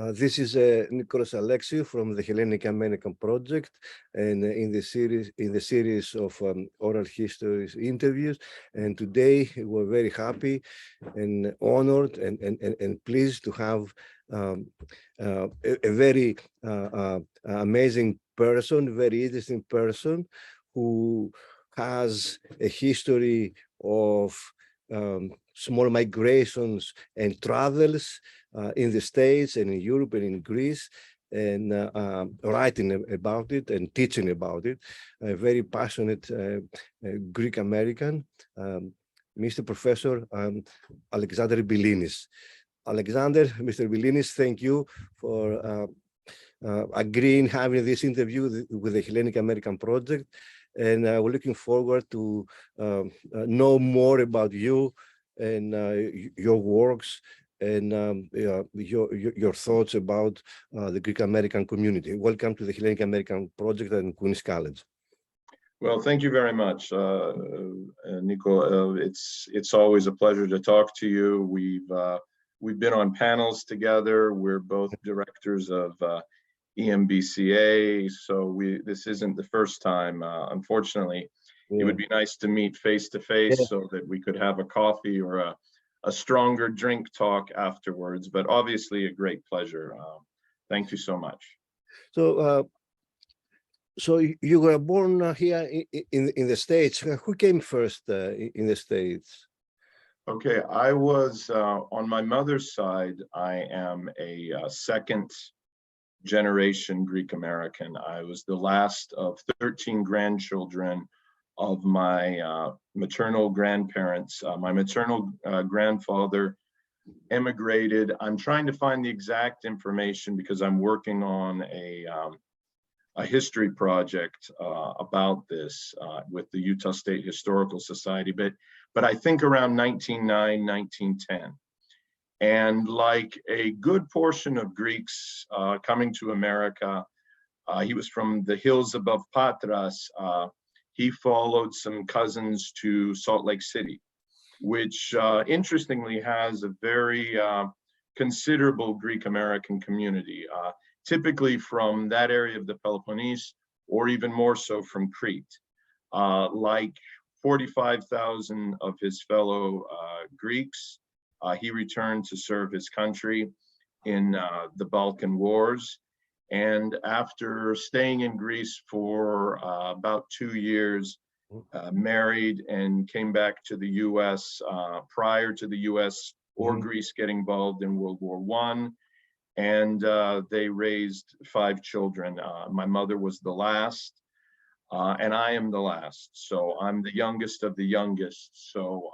This is Nicholas Alexiou from the Hellenic American Project, and in the series of oral histories interviews. And today we're very happy and honored and pleased to have a very amazing person, very interesting person who has a history of small migrations and travels in the States and in Europe and in Greece, and writing about it and teaching about it. A very passionate Greek American, Mr. Professor Alexander BILLINIS. Alexander, Mr. BILLINIS, thank you for agreeing having this interview with the Hellenic American Project, and we're looking forward to know more about you and your works and your thoughts about the Greek American community. Welcome to the Hellenic American Project and CUNY College. Well, thank you very much, Nico. It's always a pleasure to talk to you. We've been on panels together. We're both directors of EMBCA, so this isn't the first time. Unfortunately, it would be nice to meet face to face so that we could have a coffee or a stronger drink talk afterwards, but obviously a great pleasure. Thank you so much. So you were born here in the States. Who came first in the States? Okay, I was on my mother's side. I am a second generation Greek American. I was the last of 13 grandchildren of my maternal grandparents. My maternal grandfather emigrated. I'm trying to find the exact information because I'm working on a history project about this with the Utah State Historical Society, but I think around 1909, 1910. And like a good portion of Greeks coming to America, he was from the hills above Patras. He followed some cousins to Salt Lake City, which interestingly has a very considerable Greek American community, typically from that area of the Peloponnese, or even more so from Crete. Like 45,000 of his fellow Greeks, he returned to serve his country in the Balkan Wars. And after staying in Greece for about 2 years, married and came back to the US prior to the US or Greece getting involved in World War I. And they raised 5 children. My mother was the last, and I am the last. So I'm the youngest of the youngest. So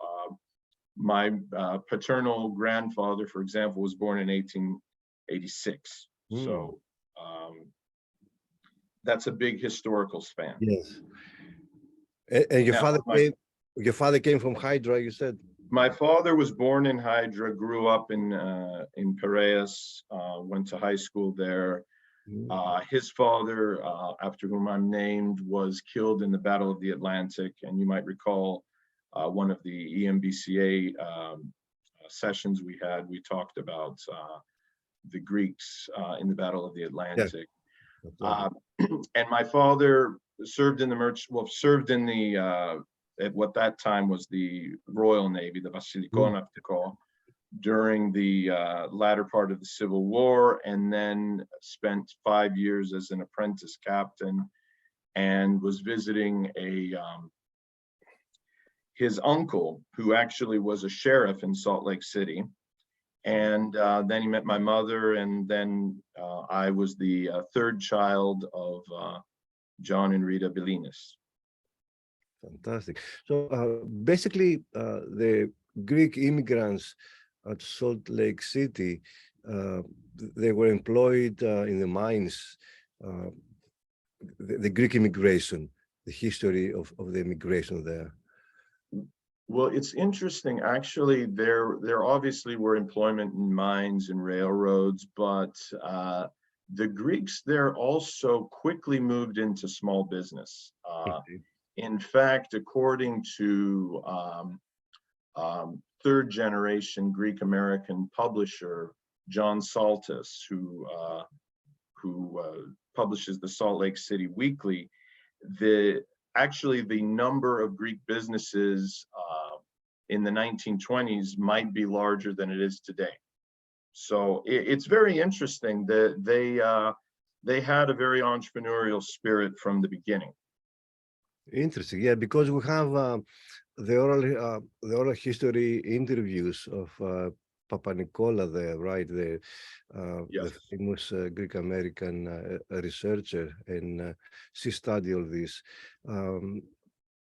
my paternal grandfather, for example, was born in 1886. So that's a big historical span. Yes. And your father came from Hydra, you said? My father was born in Hydra, grew up in Piraeus, went to high school there. His father, after whom I'm named, was killed in the Battle of the Atlantic. And you might recall one of the EMBCA sessions we had, we talked about the Greeks in the Battle of the Atlantic. And my father served in the served in the at what that time was the Royal Navy, the Vasiliko Navtiko, during the latter part of the Civil War, and then spent 5 years as an apprentice captain, and was visiting his uncle, who actually was a sheriff in Salt Lake City. And then he met my mother, and then I was the third child of John and Rita BILLINIS. Fantastic. So basically, the Greek immigrants at Salt Lake City, they were employed in the mines. The Greek immigration, the history of the immigration there. Well, it's interesting. Actually, there obviously were employment in mines and railroads, but the Greeks there also quickly moved into small business. In fact, according to third generation Greek American publisher John Saltis, who publishes the Salt Lake City Weekly, actually the number of Greek businesses in the 1920s might be larger than it is today. So it's very interesting that they had a very entrepreneurial spirit from the beginning. Interesting, yeah, because we have the oral history interviews of Papa Nicola there, right? Yes. The famous Greek American researcher, and she studied all this.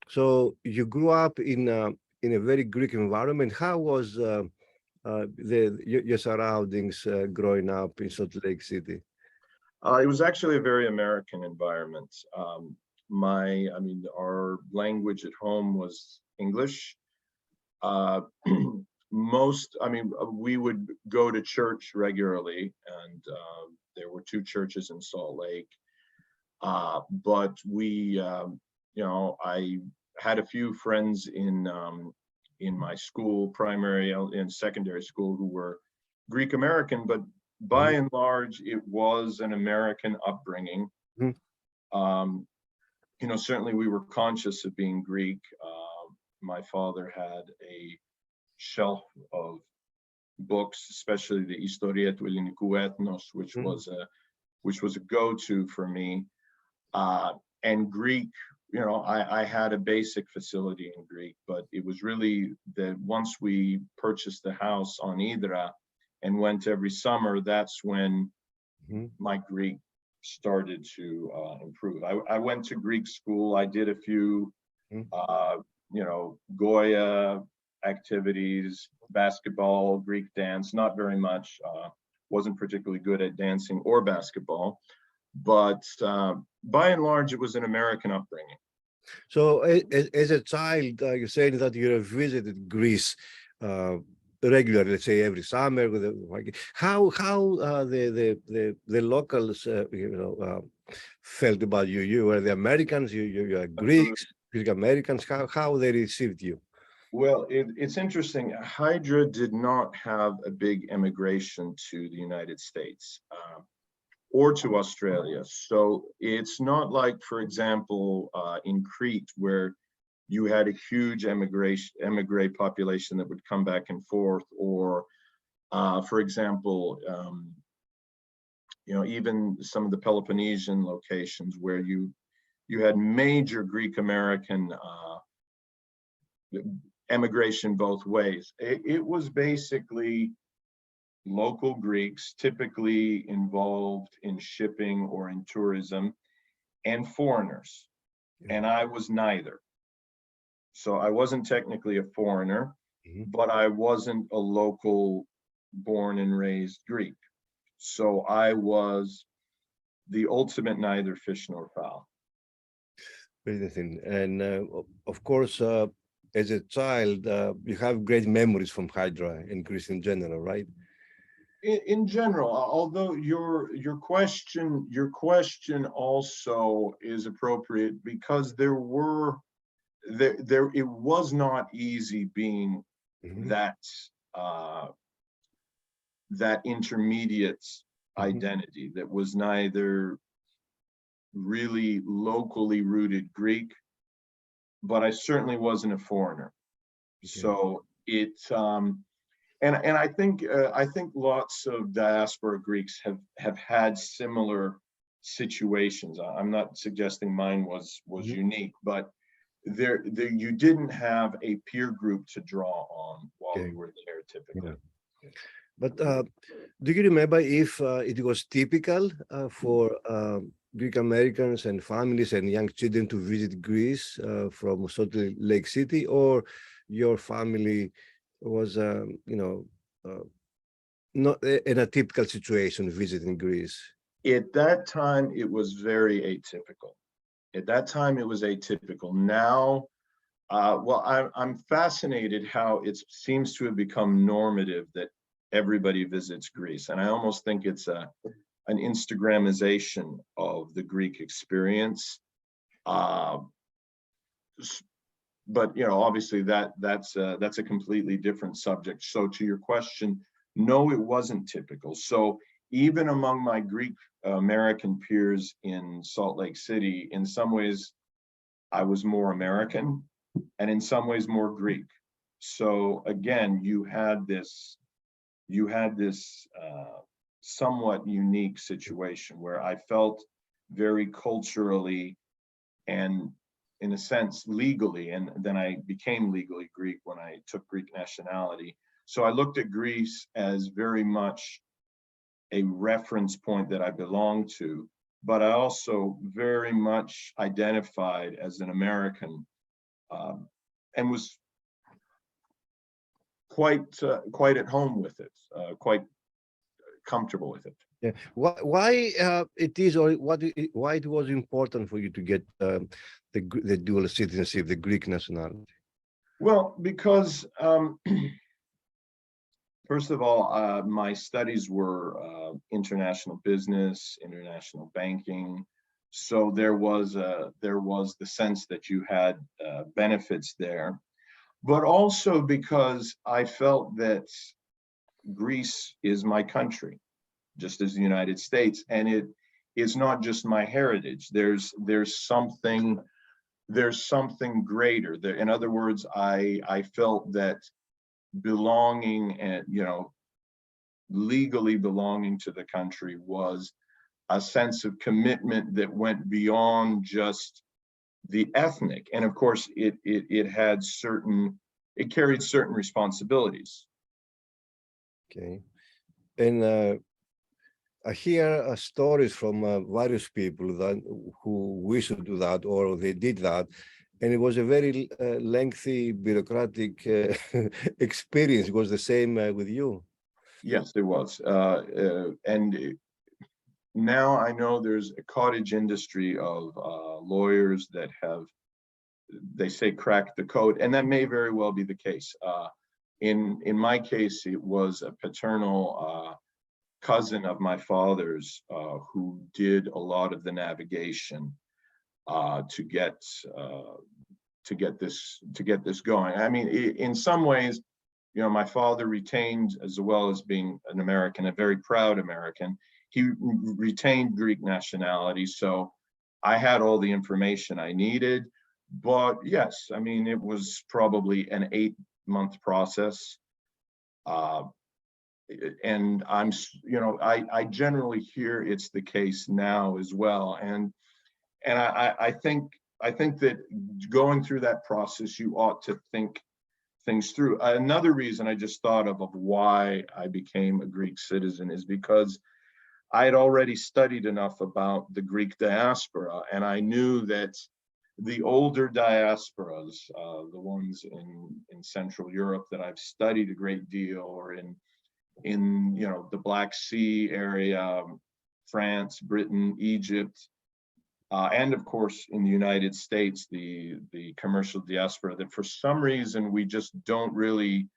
So you grew up in a very Greek environment. How was your surroundings growing up in Salt Lake City? It was actually a very American environment. Our language at home was English. We would go to church regularly, and there were 2 churches in Salt Lake. But I had a few friends in my school, primary and secondary school, who were Greek American, but by and large, it was an American upbringing. Certainly we were conscious of being Greek. My father had a shelf of books, especially the Historia του Ελληνικού Ethnos, which was a go-to for me. And Greek, I had a basic facility in Greek, but it was really that once we purchased the house on Hydra and went every summer, that's when my Greek started to improve. I went to Greek school. I did a few, Goya activities, basketball, Greek dance, not very much. Wasn't particularly good at dancing or basketball, but by and large, it was an American upbringing. So as a child, you're saying that you have visited Greece regularly, let's say every summer. How the locals felt about you? You were the Americans. You are Greeks, Greek Americans. How they received you? Well, it's interesting. Hydra did not have a big immigration to the United States or to Australia. So it's not like, for example, in Crete, where you had a huge emigre population that would come back and forth, or for example, even some of the Peloponnesian locations where you had major Greek American emigration both ways. It was basically local Greeks, typically involved in shipping or in tourism, and foreigners. And I was neither. So I wasn't technically a foreigner, but I wasn't a local born and raised Greek. So I was the ultimate neither fish nor fowl. Anything. And of course, as a child, you have great memories from Hydra and Greece in general, right? In general, although your question also is appropriate, because it was not easy being that intermediate identity that was neither really locally rooted Greek, but I certainly wasn't a foreigner. So it's and I think lots of diaspora Greeks have had similar situations. I'm not suggesting mine was unique, but you didn't have a peer group to draw on while you were there typically. But do you remember if it was typical for Greek Americans and families and young children to visit Greece from Salt Lake City, or your family was, not in a typical situation visiting Greece? At that time, it was very atypical. At that time, it was atypical. Now, well, I'm fascinated how it seems to have become normative that everybody visits Greece. And I almost think it's an Instagramization of the Greek experience. But obviously that's a completely different subject. So to your question, No, it wasn't typical. So even among my Greek American peers in Salt Lake City, in some ways, I was more American and in some ways more Greek. So again, you had this somewhat unique situation where I felt very culturally and in a sense legally, and then I became legally Greek when I took Greek nationality. So I looked at Greece as very much a reference point that I belonged to, but I also very much identified as an American, and was quite at home with it, quite comfortable with it. Yeah. Why it is, or why it was important for you to get the dual citizenship, the Greek nationality? Well, because first of all, my studies were international business, international banking, so there was the sense that you had benefits there, but also because I felt that Greece is my country, just as the United States, and it is not just my heritage. There's something greater there. In other words, I felt that belonging and, legally belonging to the country was a sense of commitment that went beyond just the ethnic. And of course, it carried certain responsibilities. Okay. And I hear stories from various people who wish to do that, or they did that, and it was a very lengthy bureaucratic experience. It was the same with you. Yes, it was. And now I know there's a cottage industry of lawyers that have, they say, cracked the code, and that may very well be the case. In my case, it was a paternal cousin of my father's who did a lot of the navigation to get this going. I mean, in some ways, my father retained, as well as being an American, a very proud American, he retained Greek nationality. So I had all the information I needed. But yes, I mean, it was probably an 8-month process. And I generally hear it's the case now as well. And I think that going through that process, you ought to think things through. Another reason I just thought of why I became a Greek citizen is because I had already studied enough about the Greek diaspora, and I knew that the older diasporas, the ones in Central Europe that I've studied a great deal, or in the Black Sea area, France, Britain, Egypt, and of course in the United States, the commercial diaspora, that for some reason we just don't really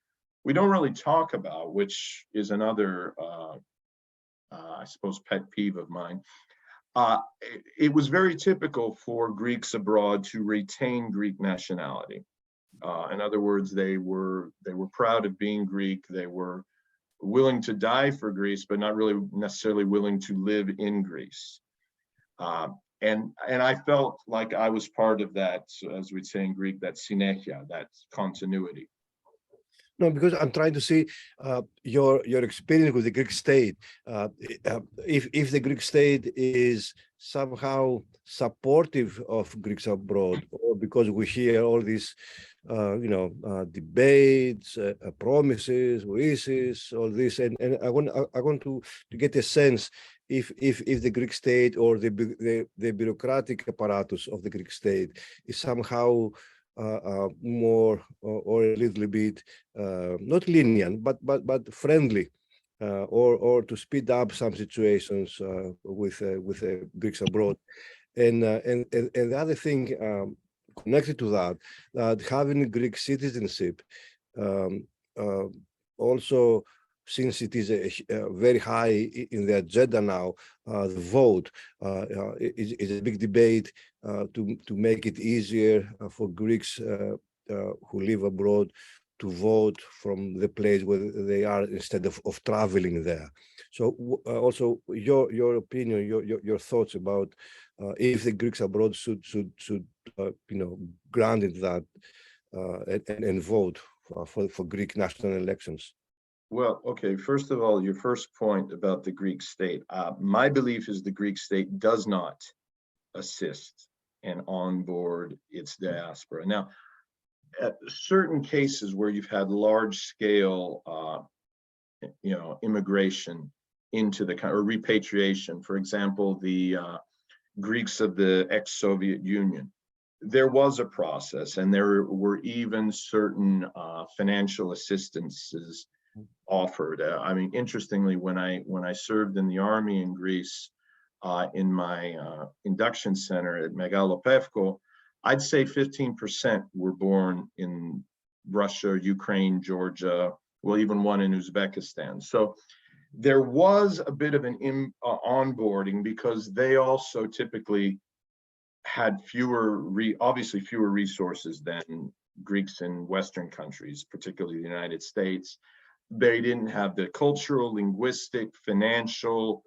talk about, which is another I suppose pet peeve of mine. It was very typical for Greeks abroad to retain Greek nationality. In other words, they were proud of being Greek. They were willing to die for Greece, but not really necessarily willing to live in Greece. And I felt like I was part of that, as we'd say in Greek, that synechia, that continuity. No, because I'm trying to see your experience with the Greek state. If the Greek state is somehow supportive of Greeks abroad, or because we hear all these, debates, promises, wishes, all this, and I want to get a sense if the Greek state or the bureaucratic apparatus of the Greek state is somehow more or a little bit not lenient but friendly, or to speed up some situations with Greeks abroad. And the other thing connected to that having Greek citizenship, also, since it is a very high in the agenda now, the vote is a big debate to make it easier for Greeks who live abroad vote from the place where they are instead of traveling there. So also your opinion, your thoughts about if the Greeks abroad should grant it that and vote for Greek national elections. Well, okay, first of all, your first point about the Greek state. My belief is the Greek state does not assist and onboard its diaspora. Now, at certain cases where you've had large scale, immigration into the country, or repatriation, for example, the Greeks of the ex-Soviet Union, there was a process, and there were even certain financial assistances offered. I mean, interestingly, when I served in the army in Greece, in my induction center at Megalopevko, I'd say 15% were born in Russia, Ukraine, Georgia, well, even one in Uzbekistan. So there was a bit of an onboarding, because they also typically had obviously fewer resources than Greeks in Western countries, particularly the United States. They didn't have the cultural, linguistic, financial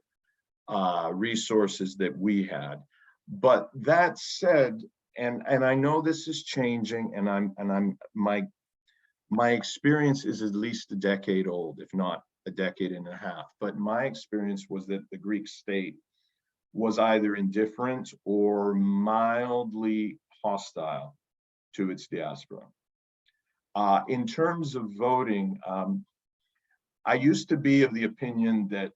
resources that we had. But that said, and I know this is changing, and my experience is at least a decade old, if not a decade and a half. But my experience was that the Greek state was either indifferent or mildly hostile to its diaspora. In terms of voting, I used to be of the opinion that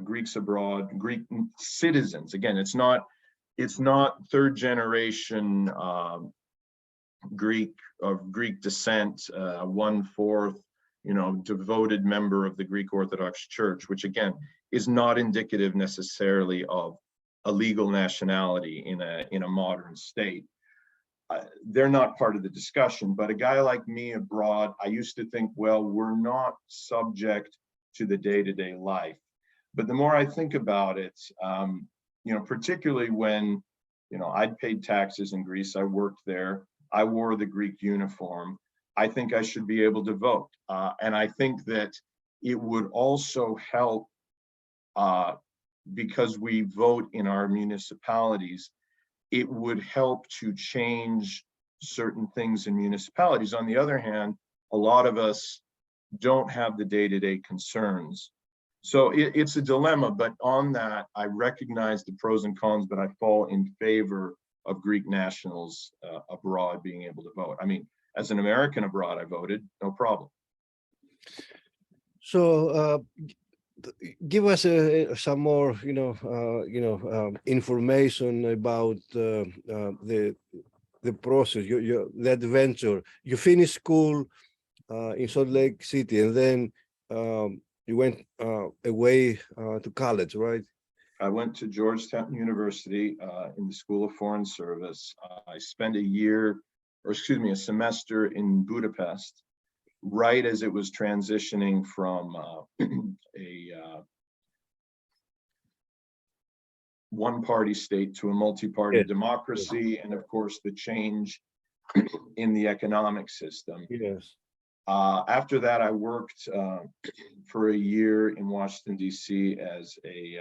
Greeks abroad, Greek citizens, again, it's not third generation Greek of Greek descent, 1/4, devoted member of the Greek Orthodox Church, which again is not indicative necessarily of a legal nationality in a modern state. They're not part of the discussion. But a guy like me abroad, I used to think, well, we're not subject to the day-to-day life. But the more I think about it, particularly when, I'd paid taxes in Greece, I worked there, I wore the Greek uniform, I think I should be able to vote. And I think that it would also help, because we vote in our municipalities, it would help to change certain things in municipalities. On the other hand, a lot of us don't have the day-to-day concerns. So it's a dilemma, but on that, I recognize the pros and cons, but I fall in favor of Greek nationals abroad being able to vote. I mean, as an American abroad, I voted, no problem. So give us some more, information about the process, the adventure. You finished school in Salt Lake City, and then you went away to college, right? I went to Georgetown University in the School of Foreign Service. I spent a semester in Budapest, right as it was transitioning from a one-party state to a multi-party democracy, and of course the change in the economic system. Yes. After that, I worked for a year in Washington, D.C. as a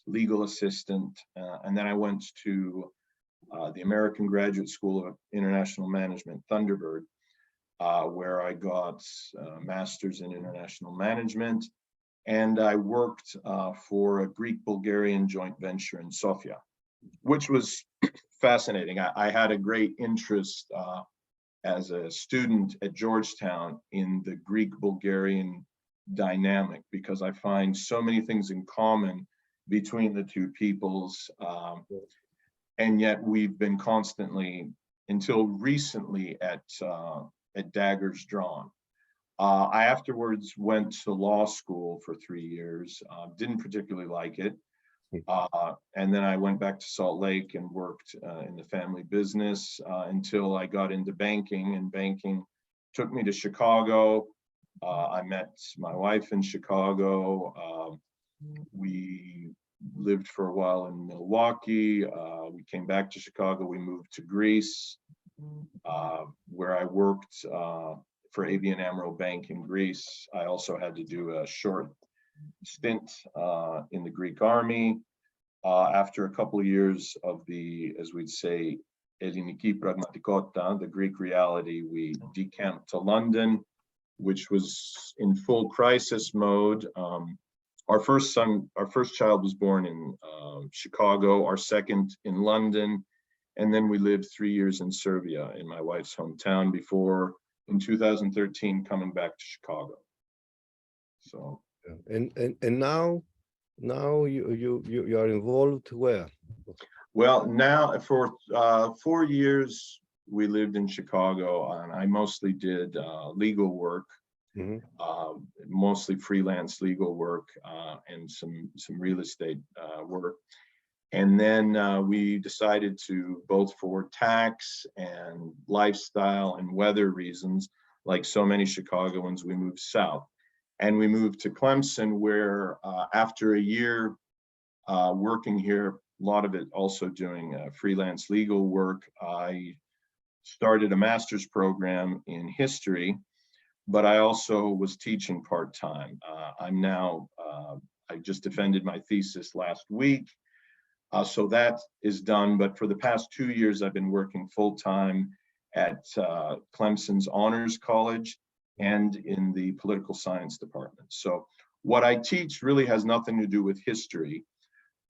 legal assistant, and then I went to the American Graduate School of International Management, Thunderbird, where I got a master's in international management, and I worked for a Greek-Bulgarian joint venture in Sofia, which was fascinating. I had a great interest as a student at Georgetown in the Greek-Bulgarian dynamic, because I find so many things in common between the two peoples, and yet we've been constantly, until recently, at daggers drawn. I afterwards went to law school for 3 years, didn't particularly like it, and then I went back to Salt Lake and worked in the family business until I got into banking, and banking took me to Chicago. I met my wife in Chicago. We lived for a while in Milwaukee. We came back to Chicago. We moved to Greece, where I worked for ABN AMRO Bank in Greece. I also had to do a short stint in the Greek army. After a couple of years of the, as we'd say, Helleniki pragmatikota, the Greek reality, we decamped to London, which was in full crisis mode. Our first child was born in Chicago, our second in London, and then we lived 3 years in Serbia, in my wife's hometown, before in 2013 coming back to Chicago. So. And now you are involved where? Well, now for 4 years we lived in Chicago, and I mostly did legal work, mostly freelance legal work, and some real estate work. And then we decided to, both for tax and lifestyle and weather reasons, like so many Chicagoans, we moved south. And we moved to Clemson, where after a year working here, a lot of it also doing freelance legal work, I started a master's program in history, but I also was teaching part-time. I'm now, I just defended my thesis last week, so that is done. But for the past 2 years, I've been working full-time at Clemson's Honors College and in the political science department. So what I teach really has nothing to do with history,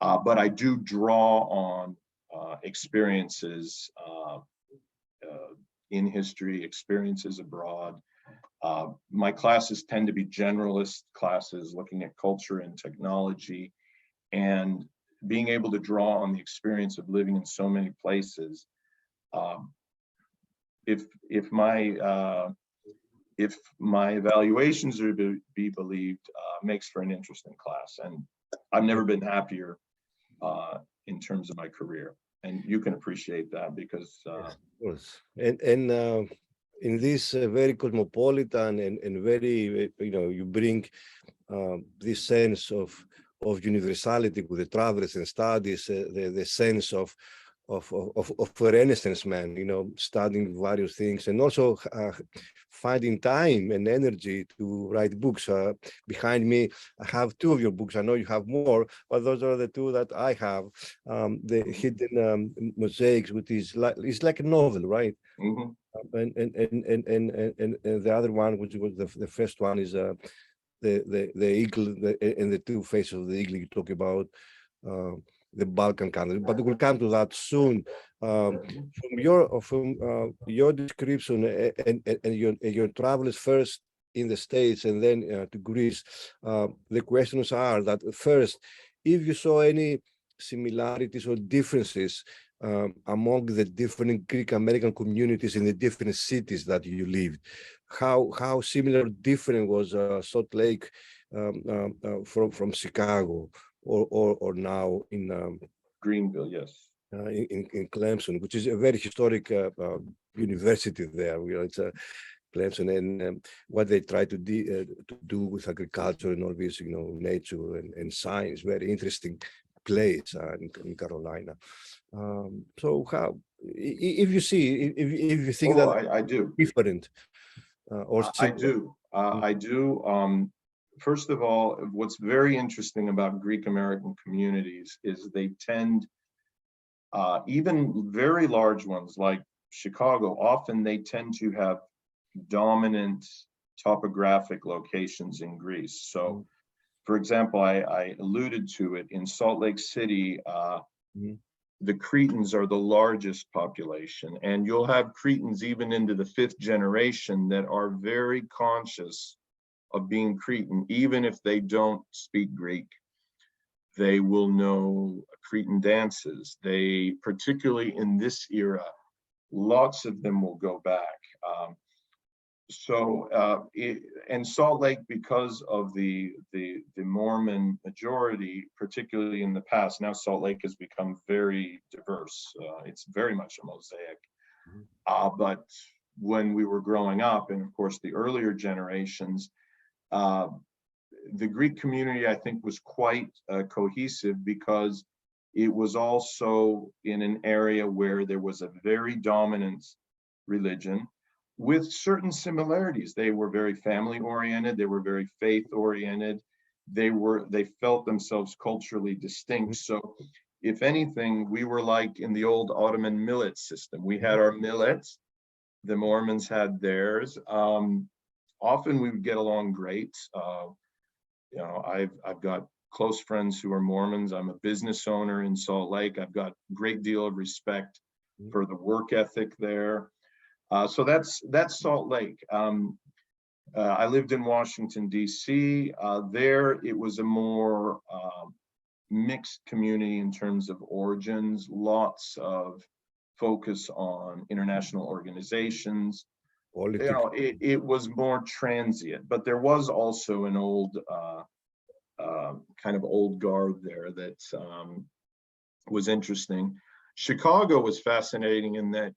but I do draw on experiences in history, experiences abroad. My classes tend to be generalist classes looking at culture and technology, and being able to draw on the experience of living in so many places. If my evaluations are to be believed, makes for an interesting class, and I've never been happier in terms of my career, and you can appreciate that because. Yes, of course. And in this very cosmopolitan and very, you bring this sense of universality with the travels and studies, the sense of a Renaissance man, studying various things, and also finding time and energy to write books. Behind me, I have 2 of your books. I know you have more, but those are the 2 that I have. The Hidden Mosaics, which is like a novel, right? Mm-hmm. And the other one, which was the first one, is the eagle and the 2 faces of the eagle you talk about. The Balkan countries, but we'll come to that soon. From your description and your travels first in the States and then to Greece, the questions are that first, if you saw any similarities or differences among the different Greek American communities in the different cities that you lived, how similar or different was Salt Lake from Chicago? Or now in Greenville, yes. In Clemson, which is a very historic university there. It's Clemson, and what they try to do with agriculture and all this, nature and science. Very interesting place in Carolina. So how, if you see, if you think that I do different, or I do. I do. First of all, what's very interesting about Greek American communities is they tend, even very large ones like Chicago, often they tend to have dominant topographic locations in Greece. So, for example, I alluded to it in Salt Lake City, the Cretans are the largest population, and you'll have Cretans even into the 5th generation that are very conscious of being Cretan. Even if they don't speak Greek, they will know Cretan dances. They, particularly in this era, lots of them will go back. And Salt Lake, because of the Mormon majority, particularly in the past, now Salt Lake has become very diverse. It's very much a mosaic. But when we were growing up, and of course the earlier generations, the Greek community, I think, was quite cohesive because it was also in an area where there was a very dominant religion, with certain similarities. They were very family oriented. They were very faith oriented. They felt themselves culturally distinct. So if anything, we were like in the old Ottoman millet system. We had our millets, the Mormons had theirs. Often we would get along great. You know, I've got close friends who are Mormons. I'm a business owner in Salt Lake. I've got a great deal of respect for the work ethic there. So that's Salt Lake. I lived in Washington, D.C. There, it was a more mixed community in terms of origins, lots of focus on international organizations. You know, it was more transient, but there was also an old kind of old guard there that was interesting. Chicago was fascinating in that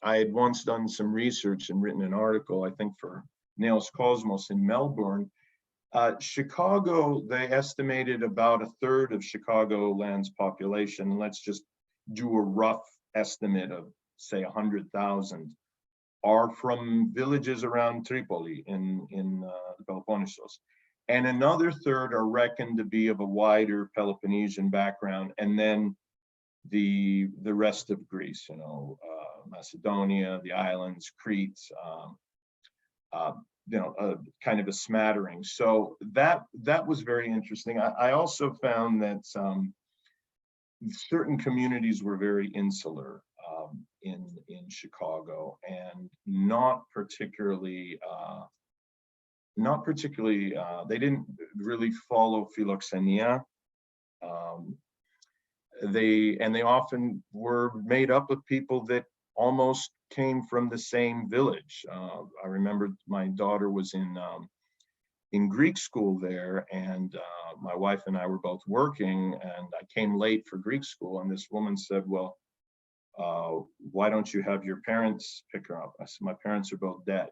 I had once done some research and written an article, I think for Nails Cosmos in Melbourne. Chicago, they estimated about a third of Chicagoland's population. Let's just do a rough estimate of, say, 100,000 are from villages around Tripoli in the Peloponnesos. And another third are reckoned to be of a wider Peloponnesian background, and then the rest of Greece, you know, Macedonia, the islands, Crete, you know, kind of a smattering. So that was very interesting. I also found that certain communities were very insular in Chicago, and not particularly they didn't really follow philoxenia. They often were made up of people that almost came from the same village. I remember my daughter was in Greek school there, and my wife and I were both working, and I came late for Greek school, and this woman said, well, why don't you have your parents pick her up? I said, my parents are both dead.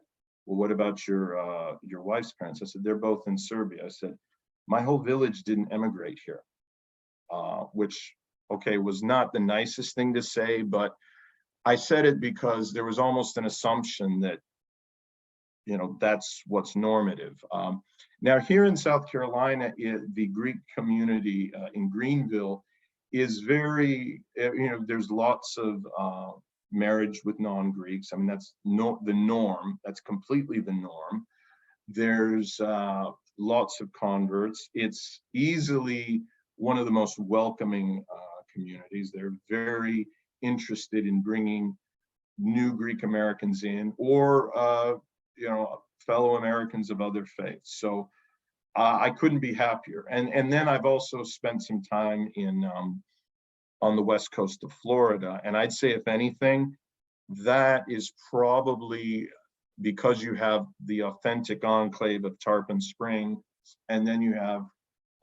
Well, what about your wife's parents? I said, they're both in Serbia. I said, my whole village didn't emigrate here, which, okay, was not the nicest thing to say, but I said it because there was almost an assumption that, you know, that's what's normative. Now here in South Carolina, the Greek community in Greenville is very, you know, there's lots of marriage with non-Greeks. I mean, that's the norm. That's completely the norm. There's lots of converts. It's easily one of the most welcoming communities. They're very interested in bringing new Greek Americans in, or you know, fellow Americans of other faiths. So I couldn't be happier. And then I've also spent some time in on the west coast of Florida, and I'd say, if anything, that is probably because you have the authentic enclave of Tarpon Springs, and then you have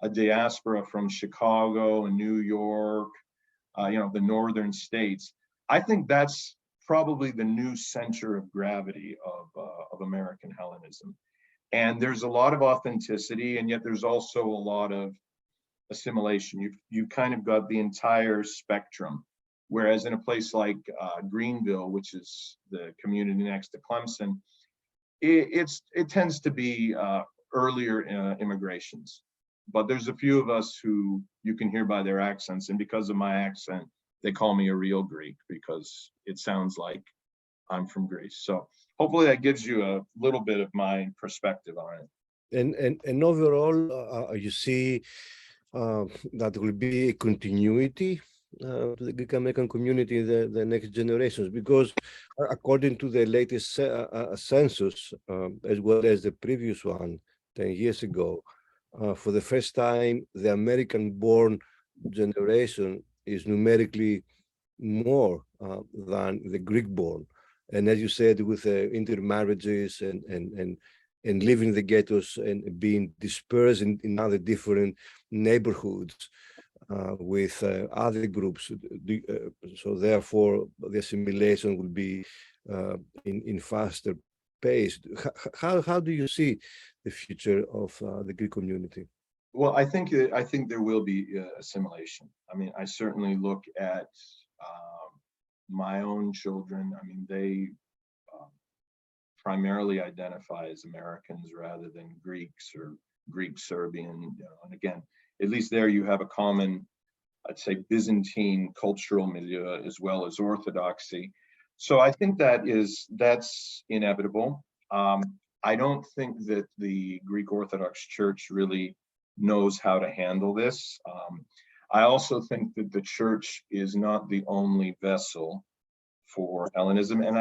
a diaspora from Chicago and New York, you know, the northern states. I think that's probably the new center of gravity of American Hellenism. And there's a lot of authenticity, and yet there's also a lot of assimilation. You've kind of got the entire spectrum. Whereas in a place like Greenville, which is the community next to Clemson, it tends to be earlier immigrations. But there's a few of us who you can hear by their accents, and because of my accent, they call me a real Greek because it sounds like I'm from Greece. So hopefully that gives you a little bit of my perspective on it. And overall, you see that will be a continuity to the Greek American community in the next generations, because according to the latest census, as well as the previous one 10 years ago, for the first time, the American-born generation is numerically more than the Greek-born. And as you said, with intermarriages and living in the ghettos and being dispersed in other different neighborhoods with other groups, so therefore the assimilation will be in faster pace. How do you see the future of the Greek community? Well, I think there will be assimilation. I mean, I certainly look at my own children. I mean, primarily identify as Americans rather than Greeks or Greek Serbian. You know, and again, at least there you have a common, I'd say, Byzantine cultural milieu as well as Orthodoxy. So I think that's inevitable. I don't think that the Greek Orthodox Church really knows how to handle this. I also think that the church is not the only vessel for Hellenism. And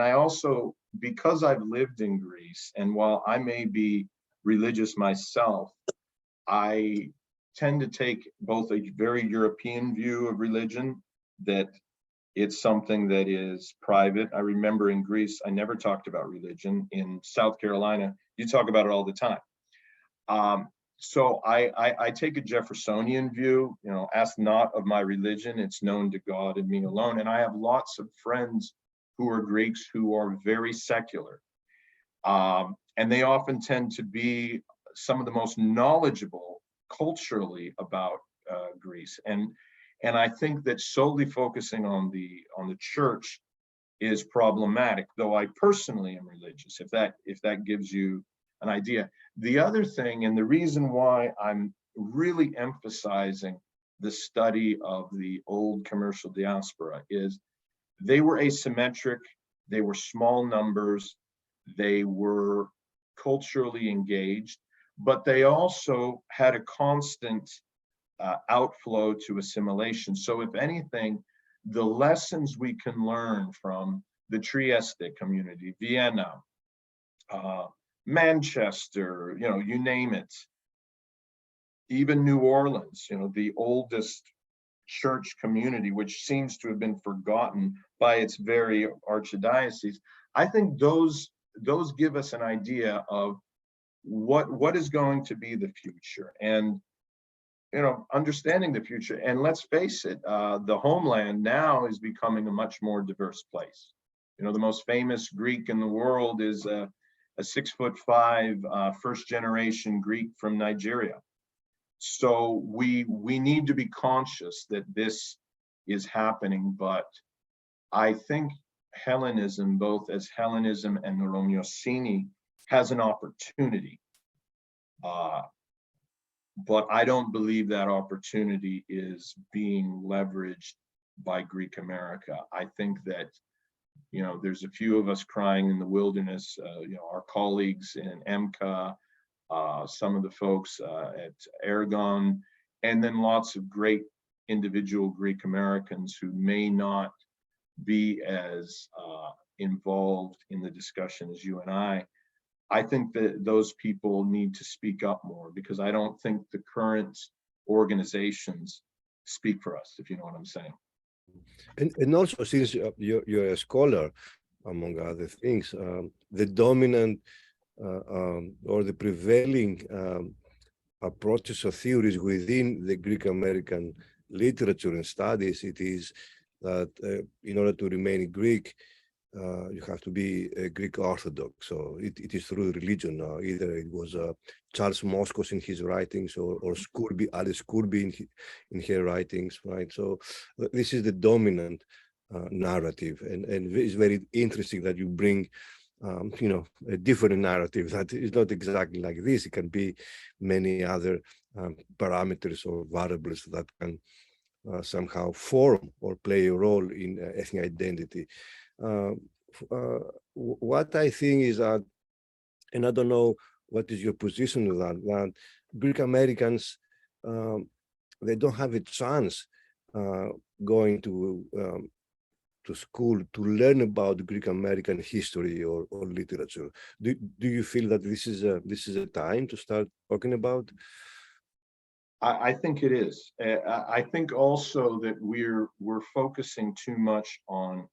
I also, because I've lived in Greece, and while I may be religious myself, I tend to take both a very European view of religion, that it's something that is private. I remember in Greece, I never talked about religion. In South Carolina, you talk about it all the time. So I take a Jeffersonian view, you know, ask not of my religion, it's known to God and me alone. And I have lots of friends who are Greeks who are very secular. And they often tend to be some of the most knowledgeable culturally about Greece. And I think that solely focusing on the church is problematic, though I personally am religious, if that gives you an idea. The other thing, and the reason why I'm really emphasizing the study of the old commercial diaspora, is they were asymmetric, they were small numbers, they were culturally engaged, but they also had a constant outflow to assimilation. So if anything, the lessons we can learn from the Trieste community, Vienna, Manchester, you know, you name it, even New Orleans, you know, the oldest church community, which seems to have been forgotten by its very archdiocese. I think those give us an idea of what is going to be the future, and you know, understanding the future. And let's face it, the homeland now is becoming a much more diverse place. You know, the most famous Greek in the world is a 6'5" first generation Greek from Nigeria. So we need to be conscious that this is happening, but I think Hellenism, both as Hellenism and Romagnocini, has an opportunity. But I don't believe that opportunity is being leveraged by Greek America. I think that, you know, there's a few of us crying in the wilderness, you know, our colleagues in EMCA, some of the folks at Aragon, and then lots of great individual Greek Americans who may not be as involved in the discussion as you and I think that those people need to speak up more, because I don't think the current organizations speak for us, if you know what I'm saying. And also, since you're a scholar, among other things, the dominant or the prevailing approaches or theories within the Greek American literature and studies, it is that in order to remain Greek, you have to be a Greek Orthodox. So it is through religion now. Either it was Charles Moskos in his writings, or Scurby, Alice Scurby in her writings, right? So this is the dominant narrative, and it's very interesting that you bring you know, a different narrative that is not exactly like this. It can be many other parameters or variables that can somehow form or play a role in ethnic identity. What I think is that, and I don't know what is your position on that Greek Americans, they don't have a chance going to school to learn about Greek American history or literature. Do you feel that this is a time to start talking about? I think it is. I think also that we're focusing too much on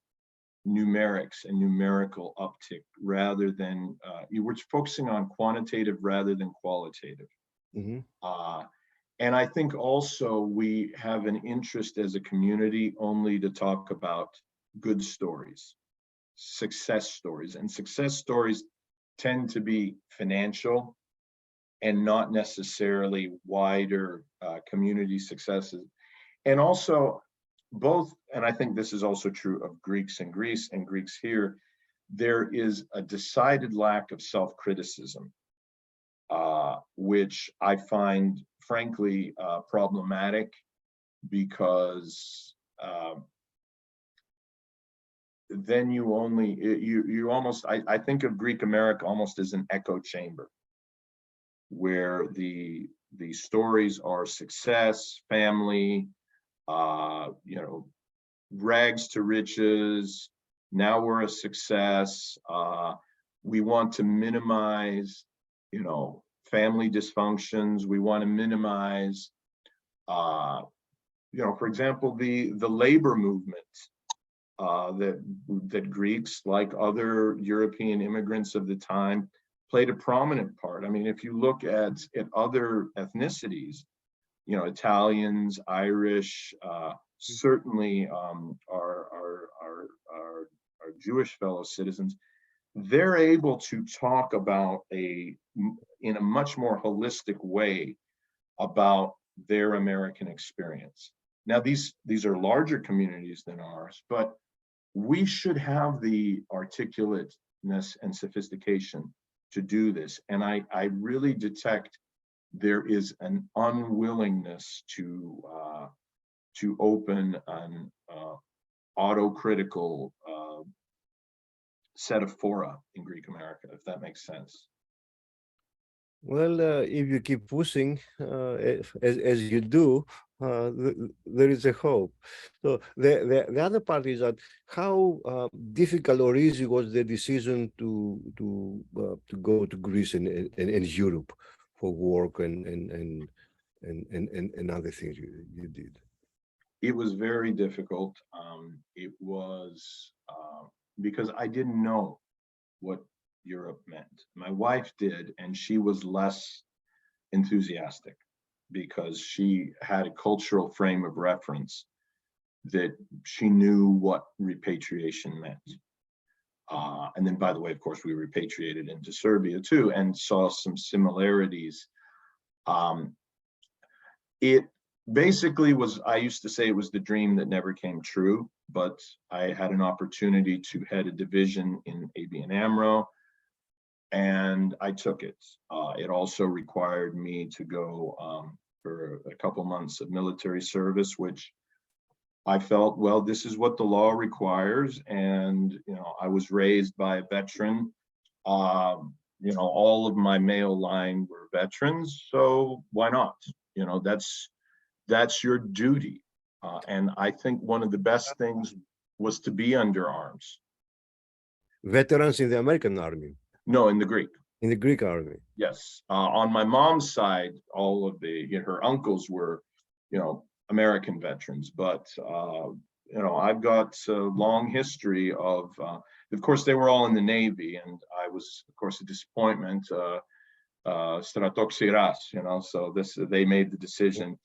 numerics and numerical uptick rather than we're focusing on quantitative rather than qualitative. Mm-hmm. And I think also we have an interest as a community only to talk about good stories, success stories, and success stories tend to be financial and not necessarily wider community successes. And also both, and I think this is also true of Greeks in Greece and Greeks here, there is a decided lack of self-criticism, which I find, frankly, problematic, because then you only, you almost, I think of Greek America almost as an echo chamber, where the stories are success, family, you know, rags to riches. Now we're a success. We want to minimize, you know, family dysfunctions. We want to minimize, you know, for example, the labor movement that Greeks, like other European immigrants of the time, played a prominent part. I mean, if you look at other ethnicities, you know, Italians, Irish, certainly our Jewish fellow citizens, they're able to talk about in a much more holistic way about their American experience. Now, these are larger communities than ours, but we should have the articulateness and sophistication to do this. And I really detect there is an unwillingness to open an autocritical set of fora in Greek America, if that makes sense. Well, if you keep pushing as you do, there is a hope. So the other part is that how difficult or easy was the decision to go to Greece and Europe for work and other things you did? It was very difficult. It was because I didn't know what Europe meant. My wife did, and she was less enthusiastic because she had a cultural frame of reference that she knew what repatriation meant. And then, by the way, of course, we repatriated into Serbia too, and saw some similarities. It basically was, I used to say it was the dream that never came true, but I had an opportunity to head a division in ABN AMRO, and I took it. It also required me to go for a couple months of military service, which I felt, well, this is what the law requires. And, you know, I was raised by a veteran. You know, all of my male line were veterans, so why not? You know, that's your duty. And I think one of the best things was to be under arms. Veterans in the American Army? No, in the Greek. In the Greek Army? Yes. On my mom's side, all of her uncles were, you know, American veterans, but, you know, I've got a long history of course, they were all in the Navy, and I was, of course, a disappointment, stratoxiras, you know, so they made the decision.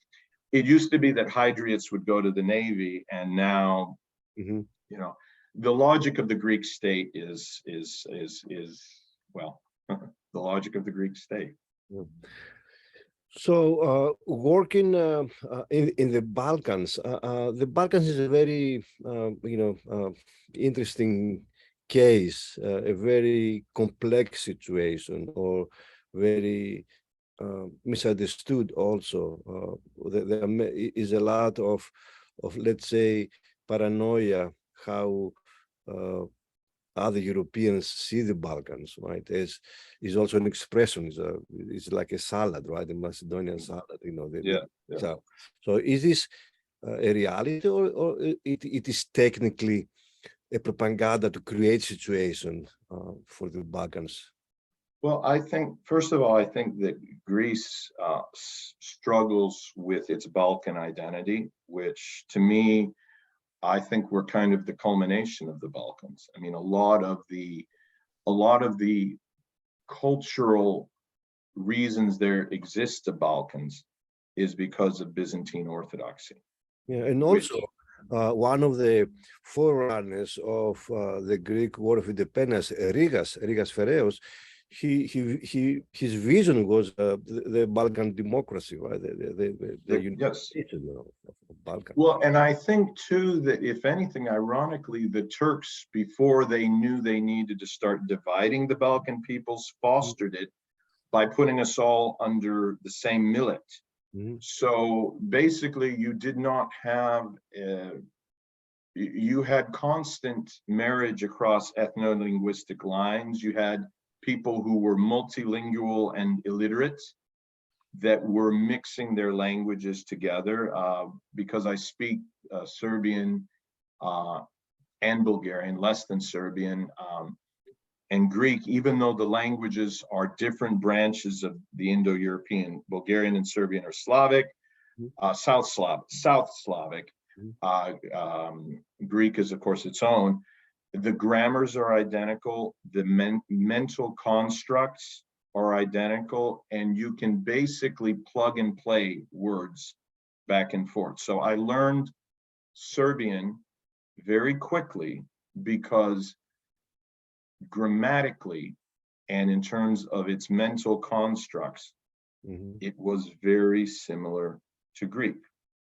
It used to be that Hydriots would go to the Navy, and now, you know, the logic of the Greek state is well, the logic of the Greek state. So working in the Balkans is a very, you know, interesting case, a very complex situation, or very misunderstood also. There is a lot of, let's say, paranoia how other Europeans see the Balkans, right? Is also an expression. It's like a salad, right? A Macedonian salad, you know. So is this a reality, or it is technically a propaganda to create situation for the Balkans? Well, I think, first of all, I think that Greece struggles with its Balkan identity, which to me, I think we're kind of the culmination of the Balkans. I mean, a lot of the cultural reasons there exist to Balkans is because of Byzantine Orthodoxy. Yeah, and also one of the forerunners of the Greek War of Independence, Rigas Phareos, his vision was the Balkan democracy, right? The yes. unification of Balkan. Well, and I think too that if anything, ironically, the Turks, before they knew they needed to start dividing the Balkan peoples, fostered it by putting us all under the same millet. So basically, you did not have, you had constant marriage across ethno-linguistic lines. You had people who were multilingual and illiterate that were mixing their languages together. Because I speak Serbian and Bulgarian, less than Serbian, and Greek, even though the languages are different branches of the Indo-European. Bulgarian and Serbian are Slavic, South Slavic. Greek is, of course, its own. The grammars are identical. The mental constructs are identical, and you can basically plug and play words back and forth. So I learned Serbian very quickly because grammatically and in terms of its mental constructs, it was very similar to Greek,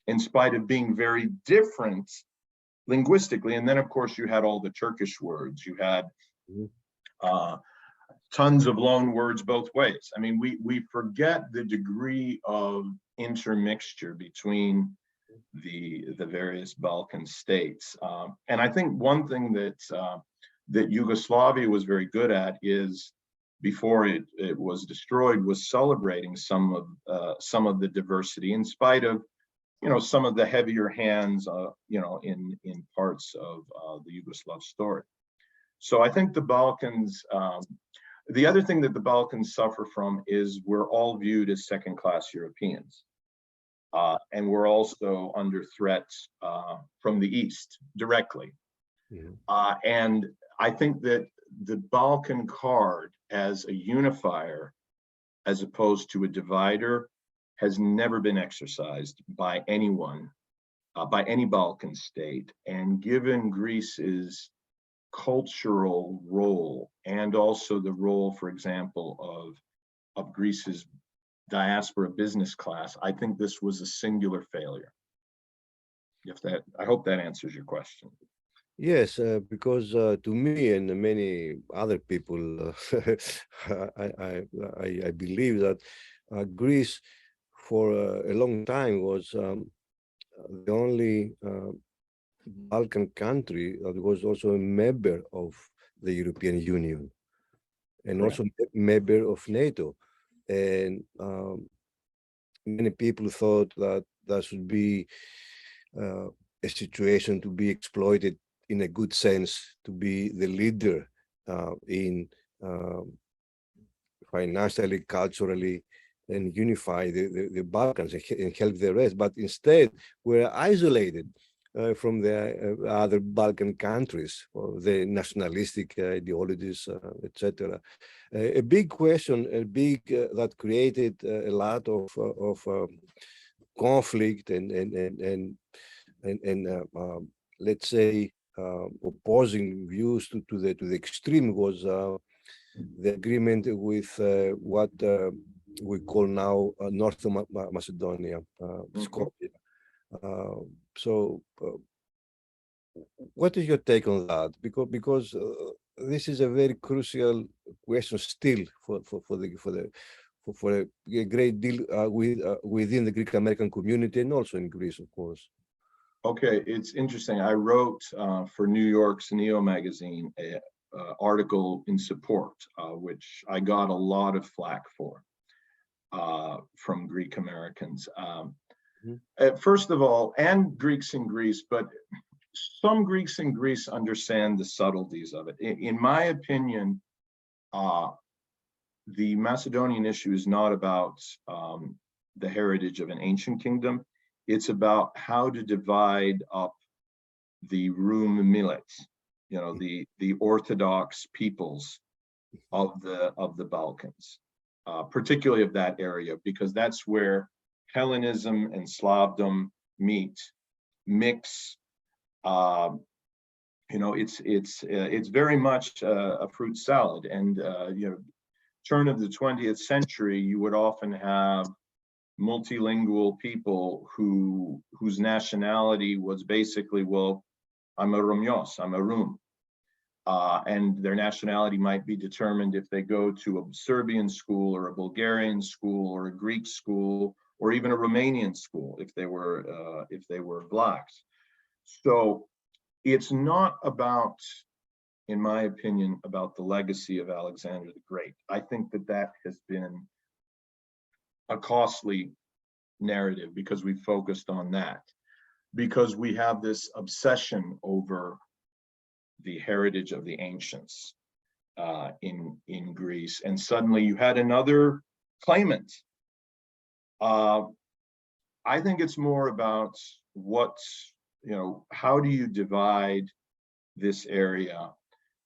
in spite of being very different linguistically. And then, of course, you had all the Turkish words. You had tons of loan words both ways. I mean, we forget the degree of intermixture between the various Balkan states. And I think one thing that Yugoslavia was very good at is, before it was destroyed, was celebrating some of the diversity, in spite of, some of the heavier hands, in parts of the Yugoslav story. So I think the Balkans, the other thing that the Balkans suffer from is we're all viewed as second-class Europeans. And we're also under threat from the East directly. And I think that the Balkan card as a unifier, as opposed to a divider, has never been exercised by anyone, by any Balkan state. And given Greece's cultural role, and also the role, for example, of Greece's diaspora business class, I think this was a singular failure. I hope that answers your question. Yes, because to me and many other people, I believe that Greece for a long time was the only Balkan country that was also a member of the European Union, and also a member of NATO. And many people thought that that should be a situation to be exploited in a good sense, to be the leader in financially, culturally, and unify the Balkans and help the rest. But instead, we're isolated from the other Balkan countries, or the nationalistic ideologies, etc. A big question, that created a lot of conflict and let's say opposing views to the extreme, was the agreement with what we call now North Macedonia, Skopje. So what is your take on that? Because this is a very crucial question still for a great deal within the Greek American community, and also in Greece, of course. Okay, it's interesting. I wrote for New York's Neo magazine an article in support, which I got a lot of flack for from Greek Americans. First of all, and Greeks in Greece, but some Greeks in Greece understand the subtleties of it. In my opinion, the Macedonian issue is not about the heritage of an ancient kingdom. It's about how to divide up the Rum millets, the Orthodox peoples of the Balkans, particularly of that area, because that's where Hellenism and Slavdom mix. It's very much a fruit salad, and turn of the 20th century, you would often have multilingual people whose nationality was basically, well, I'm a Romios, I'm a Rum. And their nationality might be determined if they go to a Serbian school or a Bulgarian school or a Greek school or even a Romanian school if they were blacks. So it's not about, in my opinion, about the legacy of Alexander the Great. I think that that has been a costly narrative because we focused on that, because we have this obsession over the heritage of the ancients in Greece, and suddenly you had another claimant. I think it's more about how do you divide this area,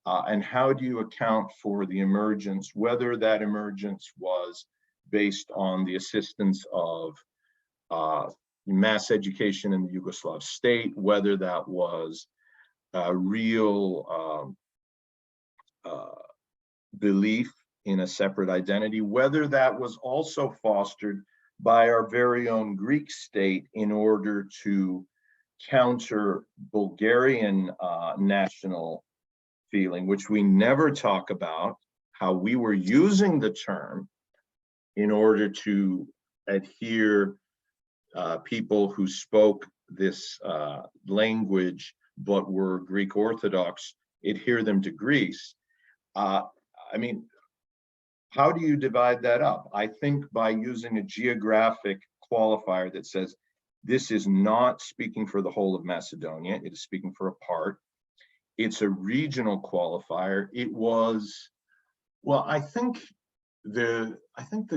and how do you account for the emergence, whether that emergence was based on the assistance of mass education in the Yugoslav state, whether that was real belief in a separate identity, whether that was also fostered by our very own Greek state in order to counter Bulgarian national feeling, which we never talk about, how we were using the term in order to adhere people who spoke this language but were Greek Orthodox, adhere them to Greece. I mean, how do you divide that up? I think by using a geographic qualifier that says this is not speaking for the whole of Macedonia, it is speaking for a part. It's a regional qualifier. It was, well, I think the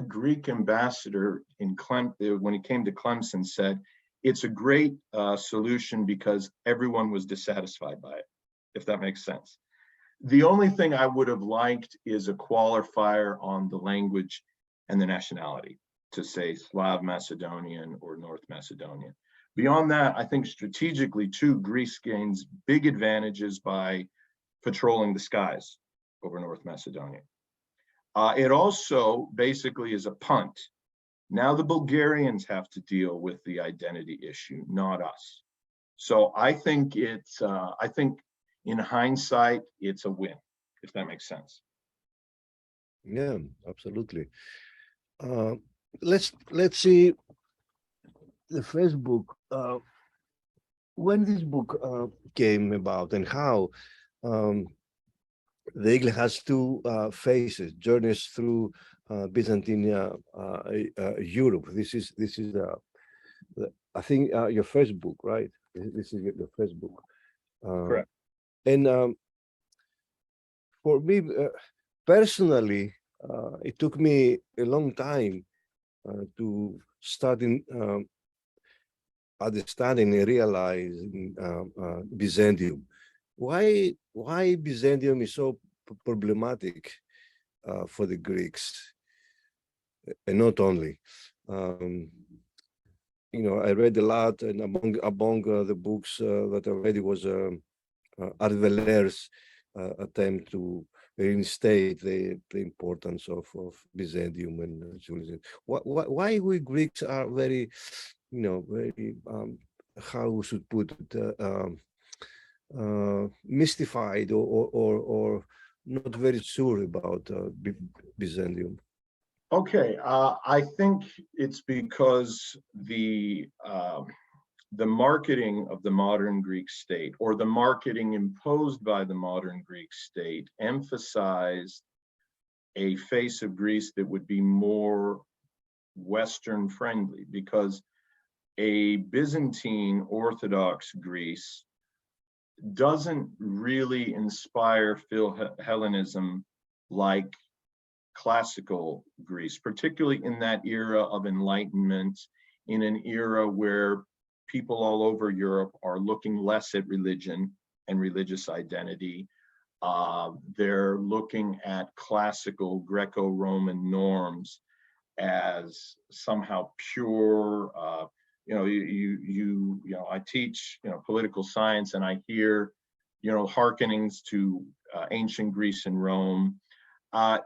Greek ambassador when he came to Clemson said, it's a great solution because everyone was dissatisfied by it, if that makes sense. The only thing I would have liked is a qualifier on the language and the nationality, to say Slav Macedonian or North Macedonian. Beyond that, I think strategically too, Greece gains big advantages by patrolling the skies over North Macedonia. It also basically is a punt. Now the Bulgarians have to deal with the identity issue, not us. So I think in hindsight, it's a win, if that makes sense. Yeah, absolutely. Let's see the first book. When this book came about and how the eagle has two faces, journeys through Byzantine Europe. This is I think your first book, right? This is your first book. Correct. And for me personally, it took me a long time to start understanding and realizing Byzantium. Why Byzantium is so problematic for the Greeks, and not only. I read a lot, and among the books that I read was Arveler's attempt to reinstate the importance of Byzantium and Judaism. Why we Greeks are very, very how we should put it, mystified or not very sure about Byzantium? Okay, I think it's because the marketing of the modern Greek state, or the marketing imposed by the modern Greek state, emphasized a face of Greece that would be more Western friendly, because a Byzantine Orthodox Greece doesn't really inspire Hellenism like classical Greece, particularly in that era of Enlightenment, in an era where people all over Europe are looking less at religion and religious identity. They're looking at classical Greco-Roman norms as somehow pure. I teach political science, and I hear hearkenings to ancient Greece and Rome.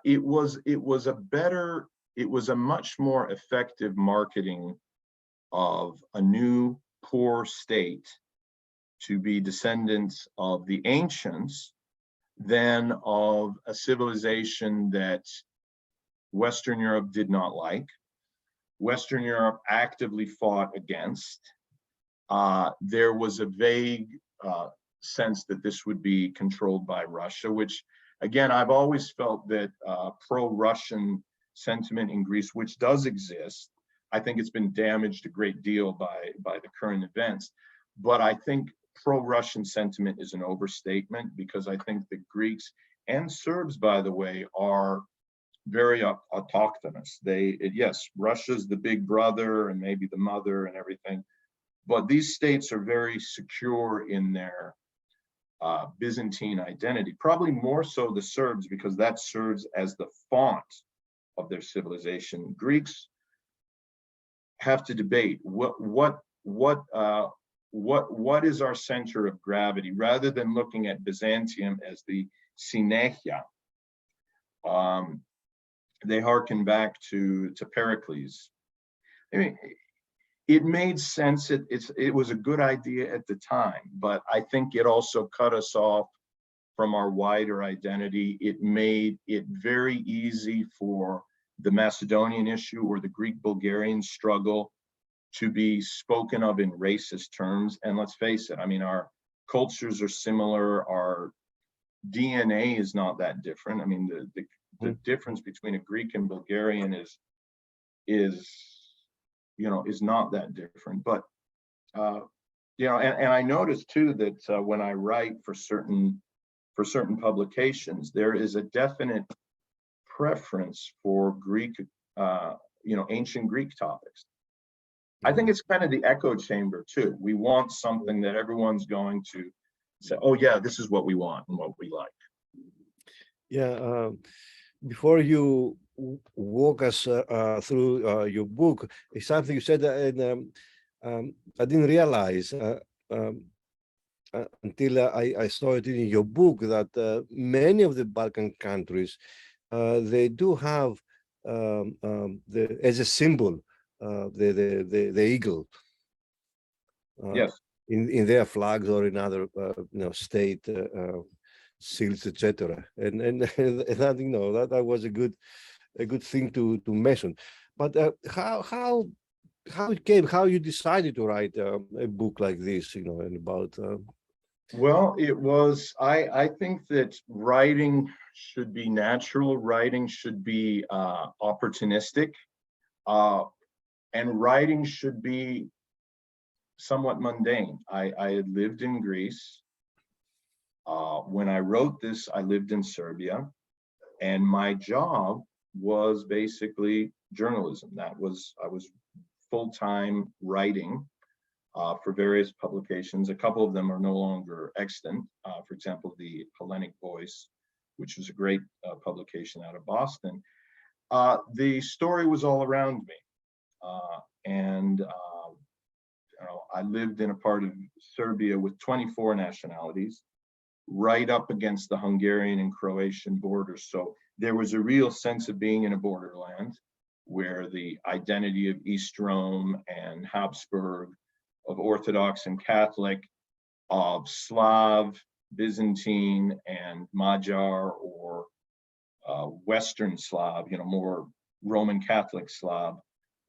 It was a better it was a much more effective marketing of a new poor state to be descendants of the ancients than of a civilization that Western Europe did not like. Western Europe actively fought against. There was a vague sense that this would be controlled by Russia, which, again, I've always felt that pro-Russian sentiment in Greece, which does exist, I think it's been damaged a great deal by the current events. But I think pro-Russian sentiment is an overstatement, because I think the Greeks and Serbs, by the way, are very autochthonous. Yes, Russia's the big brother and maybe the mother and everything, but these states are very secure in their Byzantine identity, probably more so the Serbs, because that serves as the font of their civilization. Greeks have to debate what is our center of gravity, rather than looking at Byzantium as the Synechia. They hearken back to Pericles. I mean, it made sense. It was a good idea at the time, but I think it also cut us off from our wider identity. It made it very easy for the Macedonian issue or the Greek-Bulgarian struggle to be spoken of in racist terms. And let's face it, I mean, our cultures are similar. Our DNA is not that different. I mean, the difference between a Greek and Bulgarian is not that different. But and I noticed too that when I write for certain publications, there is a definite preference for Greek, ancient Greek topics. I think it's kind of the echo chamber too. We want something that everyone's going to say, oh yeah, this is what we want and what we like. Yeah. Before you walk us through your book, it's something you said, and I didn't realize until I saw it in your book, that many of the Balkan countries, they do have as a symbol the eagle. Yes. In their flags or in other state seals, etc. And that that was a good thing to mention. But how it came, how you decided to write a book like this, and about well, it was, I think that writing should be natural, writing should be opportunistic, and writing should be somewhat mundane. I had lived in Greece. When I wrote this, I lived in Serbia, and my job was basically journalism. I was full-time writing for various publications. A couple of them are no longer extant. For example, the Hellenic Voice, which was a great publication out of Boston. The story was all around me, and I lived in a part of Serbia with 24 nationalities, right up against the Hungarian and Croatian borders. So there was a real sense of being in a borderland where the identity of East Rome and Habsburg, of Orthodox and Catholic, of Slav, Byzantine, and Magyar, or Western Slav, more Roman Catholic Slav,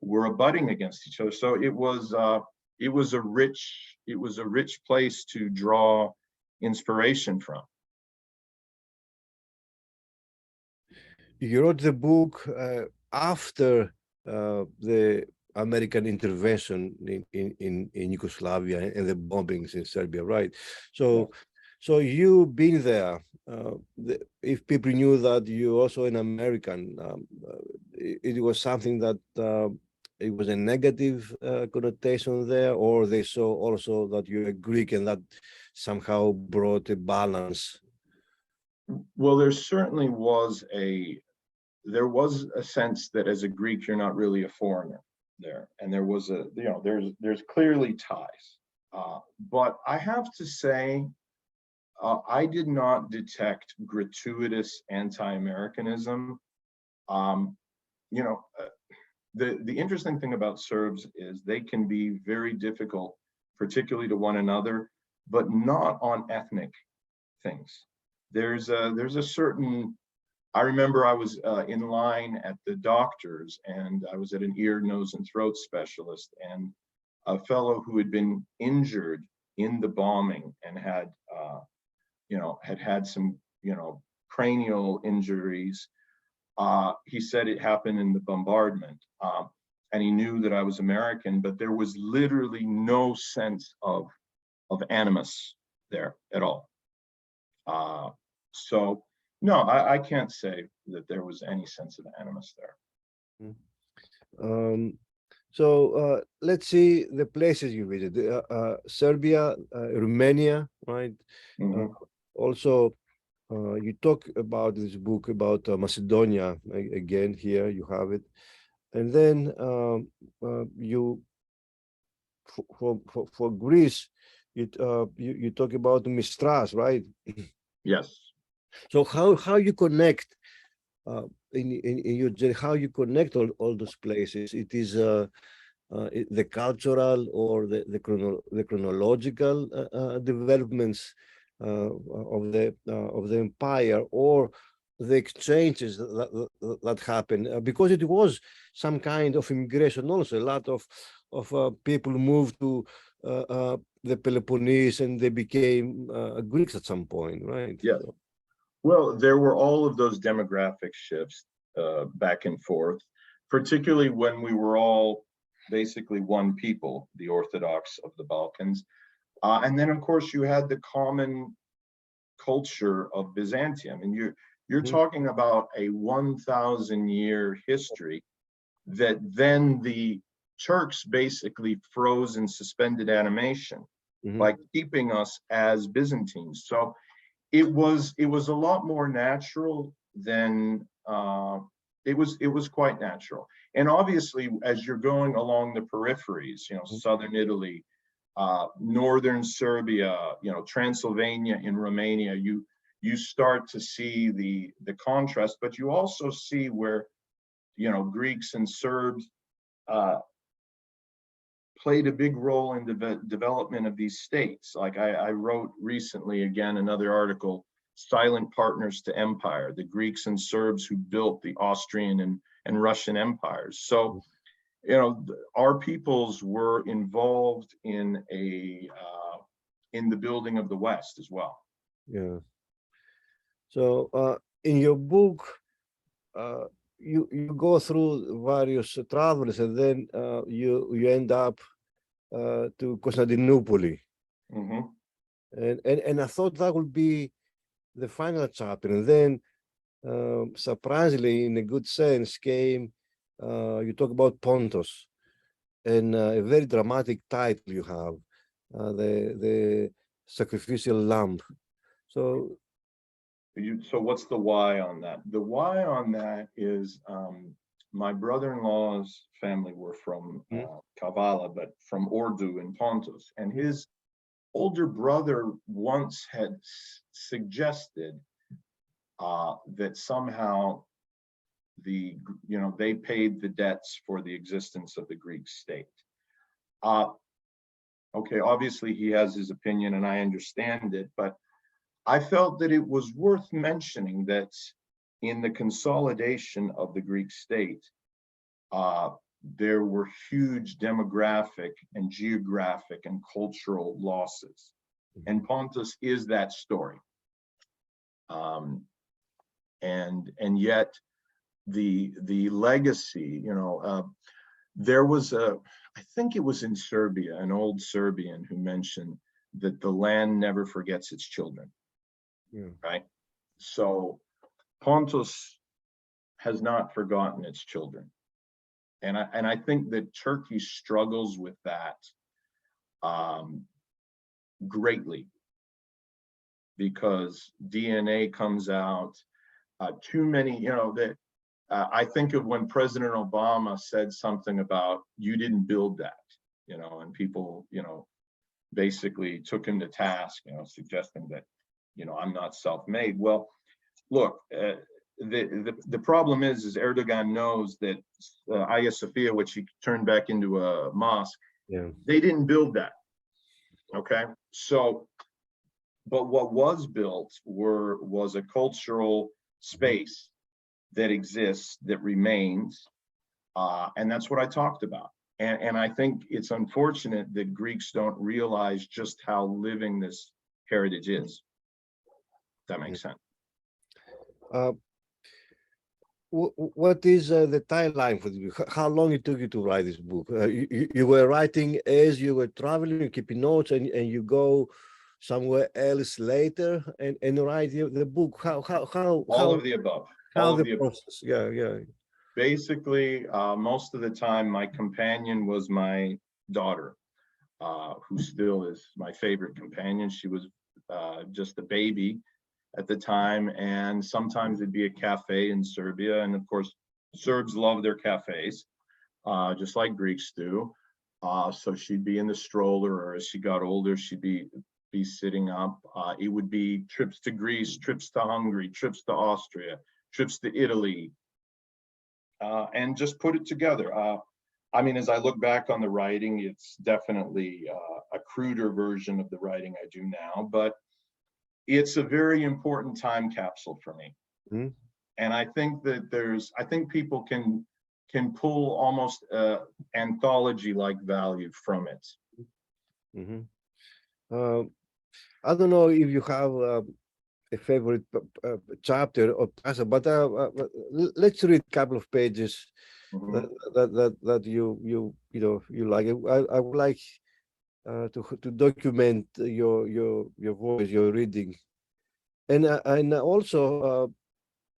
were abutting against each other. So it was a rich place to draw inspiration from. You wrote the book after the American intervention in Yugoslavia and the bombings in Serbia, right? So, so you've been there. If people knew that you're also an American, it was something that it was a negative connotation there, or they saw also that you're a Greek and that somehow brought a balance? Well, there certainly was a sense that as a Greek, you're not really a foreigner there. And there was there's clearly ties. But I have to say, I did not detect gratuitous anti-Americanism. you know, the interesting thing about Serbs is they can be very difficult, particularly to one another, but not on ethnic things. There's a certain, I remember I was in line at the doctor's, and I was at an ear, nose, and throat specialist, and a fellow who had been injured in the bombing and had, had some, cranial injuries. He said it happened in the bombardment, and he knew that I was American, but there was literally no sense of animus there at all. So no, I can't say that there was any sense of animus there. So let's see the places you visited. Serbia, Romania, right? Mhm. Also, you talk about this book about Macedonia. Again, here you have it. And then you, for Greece, you talk about Mistras, right? Yes. So how you connect in your journey, how you connect all those places? It is the cultural or the chronological developments of the empire, or the exchanges that happened, because it was some kind of immigration also. A lot of people moved to the Peloponnese, and they became Greeks at some point, right? Yes. So, Well, there were all of those demographic shifts back and forth, particularly when we were all basically one people, the Orthodox of the Balkans. And then, of course, you had the common culture of Byzantium. And you're talking about a 1,000-year history that then the Turks basically froze in suspended animation by keeping us as Byzantines. So it was a lot more natural than it was quite natural. And obviously, as you're going along the peripheries, southern Italy, northern Serbia, Transylvania in Romania, you start to see the contrast, but you also see where Greeks and Serbs played a big role in the development of these states. Like I wrote recently, again, another article, Silent Partners to Empire, the Greeks and Serbs who built the Austrian and Russian empires. So, our peoples were involved in the building of the West as well. yeah. So in your book, you go through various travels, and then you end up to Constantinople. And I thought that would be the final chapter, and then surprisingly, in a good sense, came you talk about Pontus, and a very dramatic title you have, the sacrificial lamb. So what's the why on that? The why on that is my brother-in-law's family were from Kavala, but from Ordu in Pontus, and his older brother once had suggested that somehow they paid the debts for the existence of the Greek state. Okay, obviously he has his opinion, and I understand it, but I felt that it was worth mentioning that in the consolidation of the Greek state, there were huge demographic and geographic and cultural losses. And Pontus is that story. And yet the legacy, there was I think it was in Serbia, an old Serbian who mentioned that the land never forgets its children. Right? So Pontus has not forgotten its children. And I think that Turkey struggles with that greatly, because DNA comes out too many, that I think of when President Obama said something about, you didn't build that, and people, basically took him to task, suggesting that, I'm not self-made. Well, look, the problem is Erdogan knows that Hagia Sophia, which he turned back into a mosque, Yeah. they didn't build that. Okay, so, but what was built was a cultural space that exists, that remains, and that's what I talked about. And I think it's unfortunate that Greeks don't realize just how living this heritage is. If that makes sense. What is the timeline for this book? How long it took you to write this book? You were writing as you were traveling, you keeping notes, and you go somewhere else later and write the book. All of the above. How the process? Yeah. Basically, most of the time, my companion was my daughter, who still is my favorite companion. She was just a baby at the time, and sometimes it'd be a cafe in Serbia, and of course Serbs love their cafes, just like Greeks do. So she'd be in the stroller, or as she got older, she'd be sitting up. It would be trips to Greece, trips to Hungary, trips to Austria, trips to Italy, and just put it together. I mean, as I look back on the writing, it's definitely a cruder version of the writing I do now, but it's a very important time capsule for me. And I think that I think people can pull almost anthology-like value from it. I don't know if you have a favorite chapter or passage, but let's read a couple of pages that you like. I would like to document your voice, your reading, and also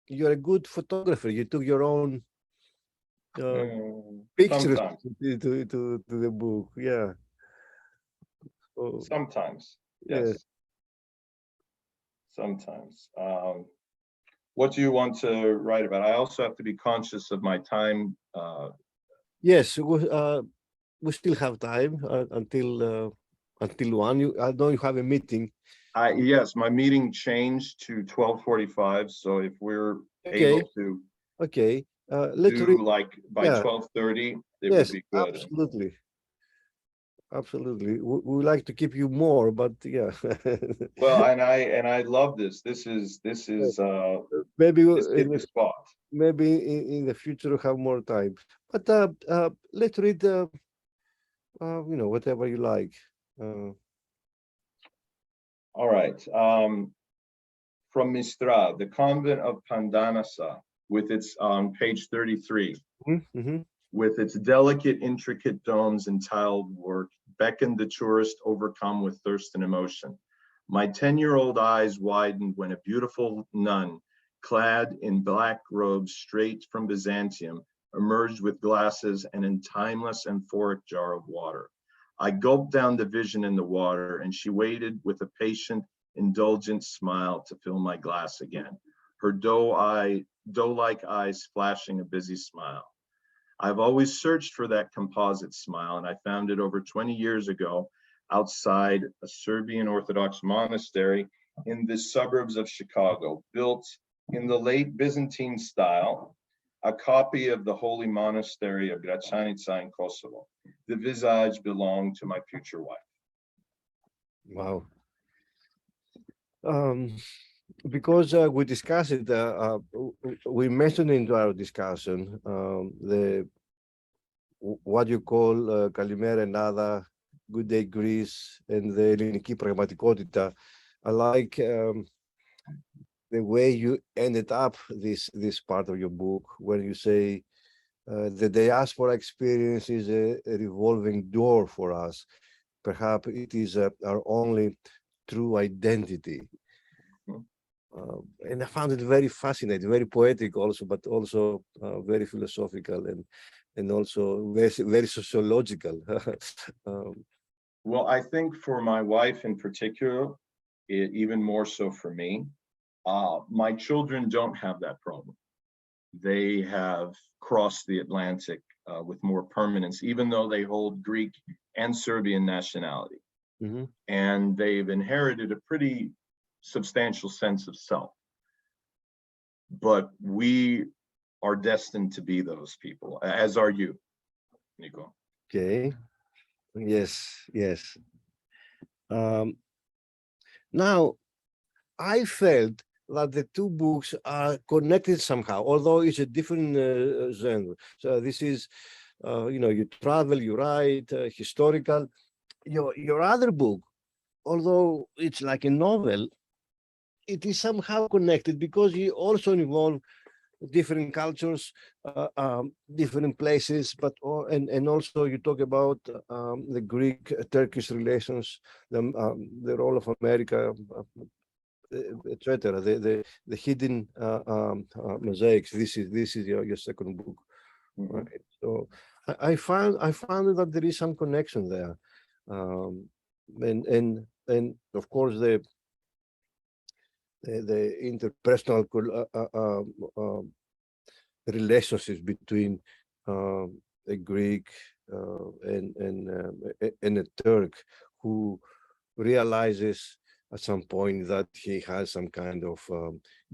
you're a good photographer. You took your own pictures to the book. Yeah. Sometimes, yes. Yes. Sometimes. What do you want to write about? I also have to be conscious of my time. Yes, we still have time until 1. I know you have a meeting. Yes, my meeting changed to 12:45. So if we're able to let's do read, like by 12:30, it would be good. Absolutely. We would like to keep you more, but yeah. Well, and I love this. This is maybe this hit the spot. Maybe in the future we'll have more time. But let's read whatever you like. All right. From Mistra, the convent of Pandanasa, with its on page 33. With its delicate, intricate domes and tiled work, beckoned the tourist overcome with thirst and emotion. My 10-year-old eyes widened when a beautiful nun, clad in black robes straight from Byzantium, emerged with glasses and a timeless amphoric jar of water. I gulped down the vision in the water, and she waited with a patient, indulgent smile to fill my glass again, her doe-like eyes flashing a busy smile. I've always searched for that composite smile, and I found it over 20 years ago outside a Serbian Orthodox monastery in the suburbs of Chicago, built in the late Byzantine style, a copy of the holy monastery of Gračanica in Kosovo. The visage belonged to my future wife. Wow. Because we discussed it, we mentioned into our discussion what you call Kalimera Nada, Good Day Greece, and the Helleniki Pragmatikotita. I like the way you ended up this part of your book, where you say the diaspora experience is a revolving door for us. Perhaps it is our only true identity. And I found it very fascinating, very poetic also, but also very philosophical and also very sociological. Well, I think for my wife in particular, even more so for me, my children don't have that problem. They have crossed the Atlantic with more permanence, even though they hold Greek and Serbian nationality. And they've inherited a pretty substantial sense of self. but we are destined to be those people, as are you, Nico. Okay. Yes, yes. Now, I felt that the two books are connected somehow, although it's a different genre. So this is, you travel, you write, historical. Your other book, although it's like a novel, it is somehow connected because you also involve different cultures, different places, but and also you talk about the Greek-Turkish relations, the role of America, etc. The hidden mosaics. This is your second book, right? So I found that there is some connection there, and of course the interpersonal relationships between a Greek and a Turk who realizes at some point that he has some kind of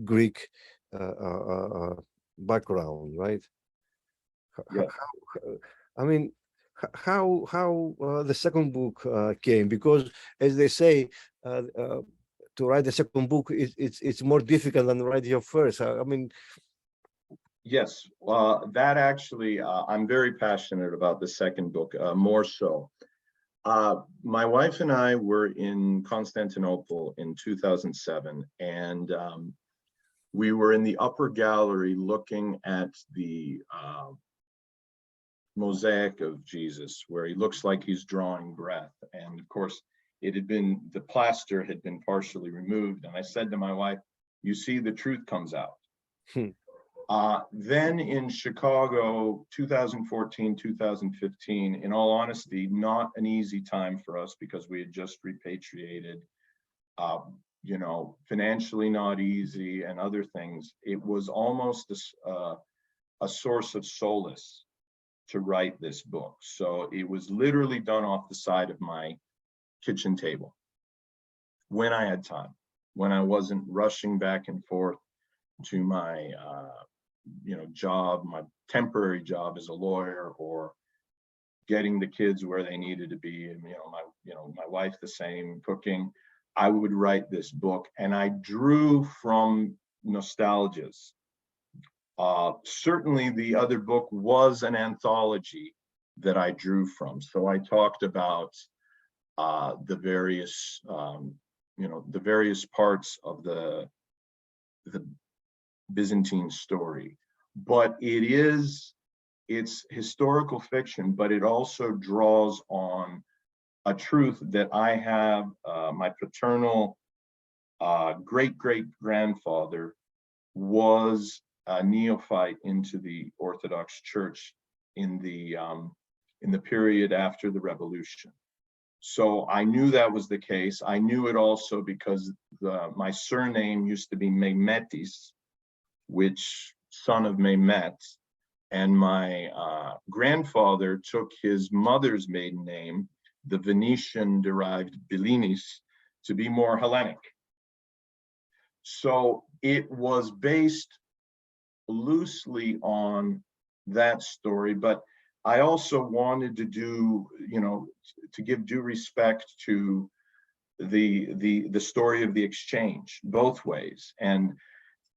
Greek background, right? Yeah. I mean, how the second book came, because as they say, to write the second book it's more difficult than write your first. I mean, Yes, that actually, I'm very passionate about the second book, more so. My wife and I were in Constantinople in 2007, and we were in the upper gallery looking at the mosaic of Jesus, where he looks like he's drawing breath. And of course, the plaster had been partially removed. And I said to my wife, you see, the truth comes out. Then in Chicago, 2014, 2015, in all honesty, not an easy time for us because we had just repatriated, financially not easy and other things. It was almost a source of solace to write this book. So it was literally done off the side of my kitchen table when I had time, when I wasn't rushing back and forth to my job, my temporary job as a lawyer, or getting the kids where they needed to be, and my wife the same, cooking. I would write this book, and I drew from nostalgias. Certainly the other book was an anthology that I drew from. So I talked about the various parts of the Byzantine story, but it's historical fiction, but it also draws on a truth that I have. My paternal great-great-grandfather was a neophyte into the Orthodox Church in the period after the Revolution. So I knew that was the case. I knew it also because my surname used to be Mehmetis, which son of Mehmet, and my grandfather took his mother's maiden name, the Venetian-derived BILLINIS, to be more Hellenic. So it was based loosely on that story, but I also wanted to to give due respect to the story of the exchange both ways, and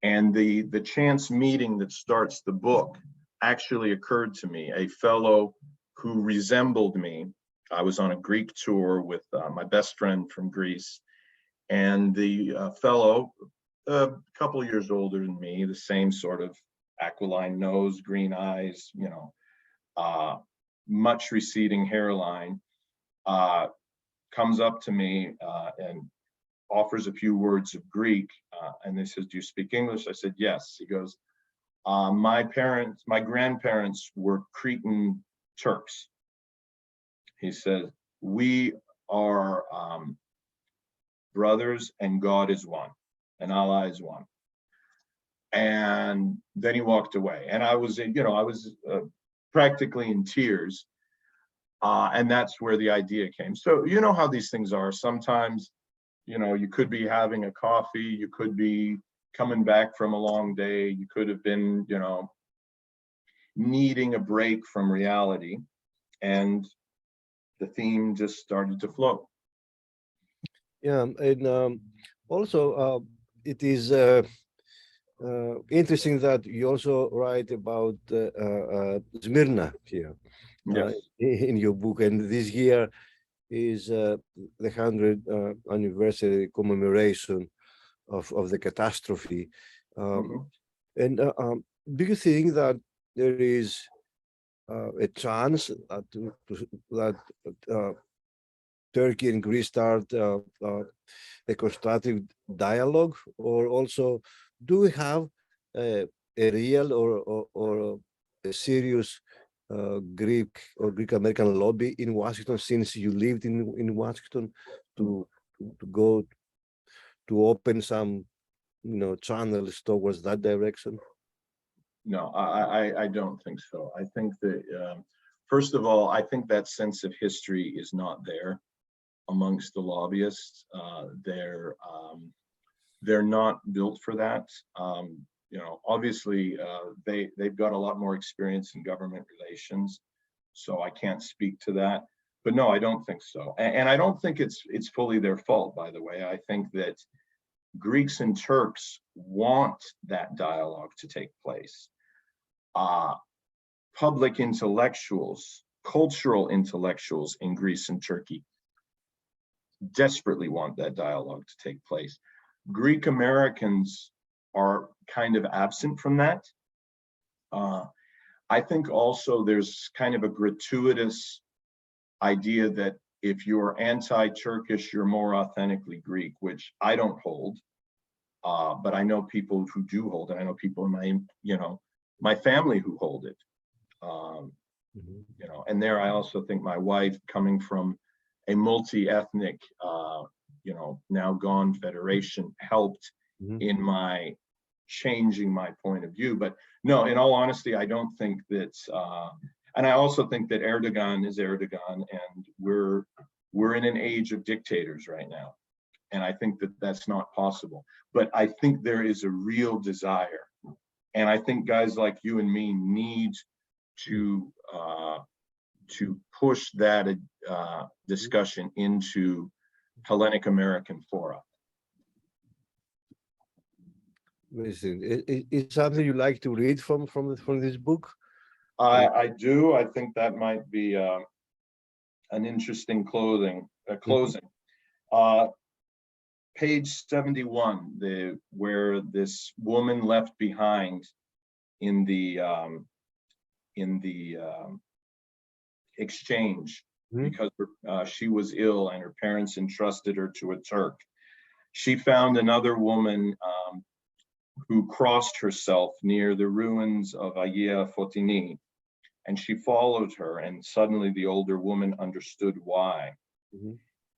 the chance meeting that starts the book actually occurred to me. A fellow who resembled me, I was on a Greek tour with my best friend from Greece, and the fellow, a couple of years older than me, the same sort of aquiline nose, green eyes, much receding hairline, comes up to me and offers a few words of Greek, and he says, "Do you speak English?" I said, "Yes." He goes, my grandparents were Cretan Turks." He said, "We are brothers, and God is one, and Allah is one." And then he walked away, and I was practically in tears, and that's where the idea came. So you know how these things are. Sometimes, you could be having a coffee, you could be coming back from a long day. You could have been, you know, needing a break from reality, and the theme just started to flow. Yeah, and also it is interesting that you also write about Smyrna here Yes. in your book, and this year is the 100th anniversary commemoration of the catastrophe. Mhm. And do you think that there is a chance that Turkey and Greece start a constructive dialogue, or also do we have a real or a serious Greek or Greek American lobby in Washington, since you lived in Washington, to go to open some channels towards that direction? No, I don't think so. I think that, first of all, I think that sense of history is not there amongst the lobbyists. They're not built for that. You know, obviously, they've got a lot more experience in government relations, so I can't speak to that. But no, I don't think so, and I don't think it's fully their fault. By the way, I think that Greeks and Turks want that dialogue to take place. Public intellectuals, cultural intellectuals in Greece and Turkey desperately want that dialogue to take place. Greek Americans are kind of absent from that. I think also there's kind of a gratuitous idea that if you're anti-Turkish, you're more authentically Greek, which I don't hold. But I know people who do hold it. I know people in my, my family who hold it. You know, and there I also think my wife, coming from a multi-ethnic, now gone federation, helped in my changing my point of view. But no, in all honesty, I don't think that, and I also think that Erdogan is Erdogan, and we're in an age of dictators right now. And I think that that's not possible. But I think there is a real desire. And I think guys like you and me need to push that discussion into Hellenic American fora. Amazing. Is something you like to read from this book? I do. I think that might be an interesting closing. Page 71, where this woman left behind in the exchange because she was ill and her parents entrusted her to a Turk. She found another woman who crossed herself near the ruins of Hagia Fotini, and she followed her, and suddenly the older woman understood why,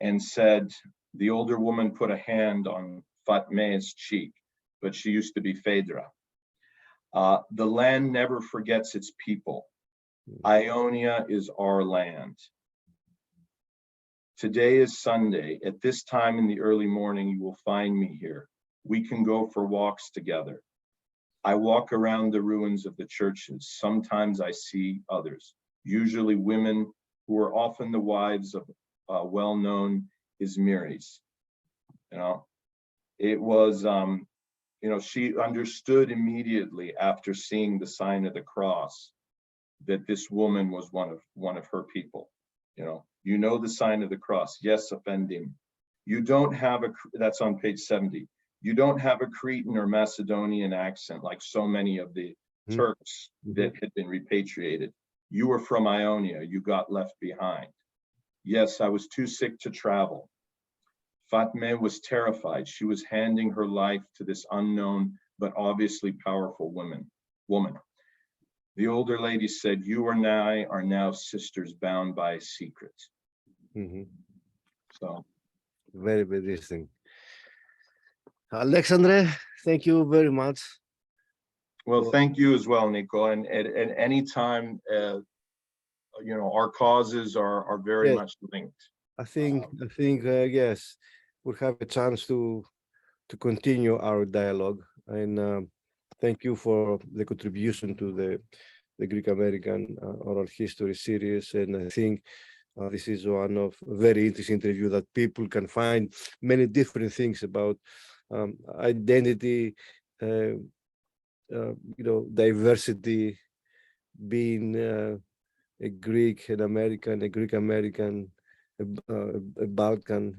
and said, the older woman put a hand on Fatme's cheek, but she used to be Phaedra. The land never forgets its people. Ionia is our land. Today is Sunday. At this time in the early morning, you will find me here. We can go for walks together. I walk around the ruins of the churches. Sometimes I see others, usually women who are often the wives of well-known Izmiris. It was, she understood immediately after seeing the sign of the cross that this woman was one of her people. You know the sign of the cross. Yes, Effendim. You don't have that's on page 70. You don't have a Cretan or Macedonian accent like so many of the Turks that had been repatriated. You were from Ionia. You got left behind. Yes, I was too sick to travel. Fatme was terrified. She was handing her life to this unknown but obviously powerful woman. The older lady said, you and I are now sisters bound by a secret. So very, very interesting. Alexandre, thank you very much. Well, thank you as well, Nico. And at any time, our causes are very much linked. I think yes, we'll have a chance to continue our dialogue and thank you for the contribution to the Greek American oral history series. And I think this is one of very interesting interview that people can find many different things about identity, diversity, being a Greek, an American, a Greek American, a Balkan,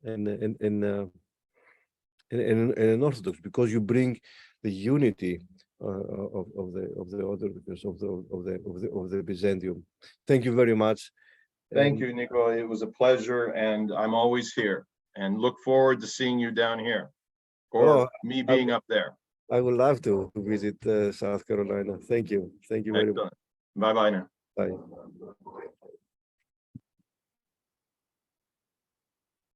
and an Orthodox, because you bring the unity of the Orthodox of the Byzantium. Thank you very much. Thank you, Nico. It was a pleasure, and I'm always here and look forward to seeing you down here or me being up there. I would love to visit South Carolina. Thank you. Thank you very much. Bye-bye now. Bye.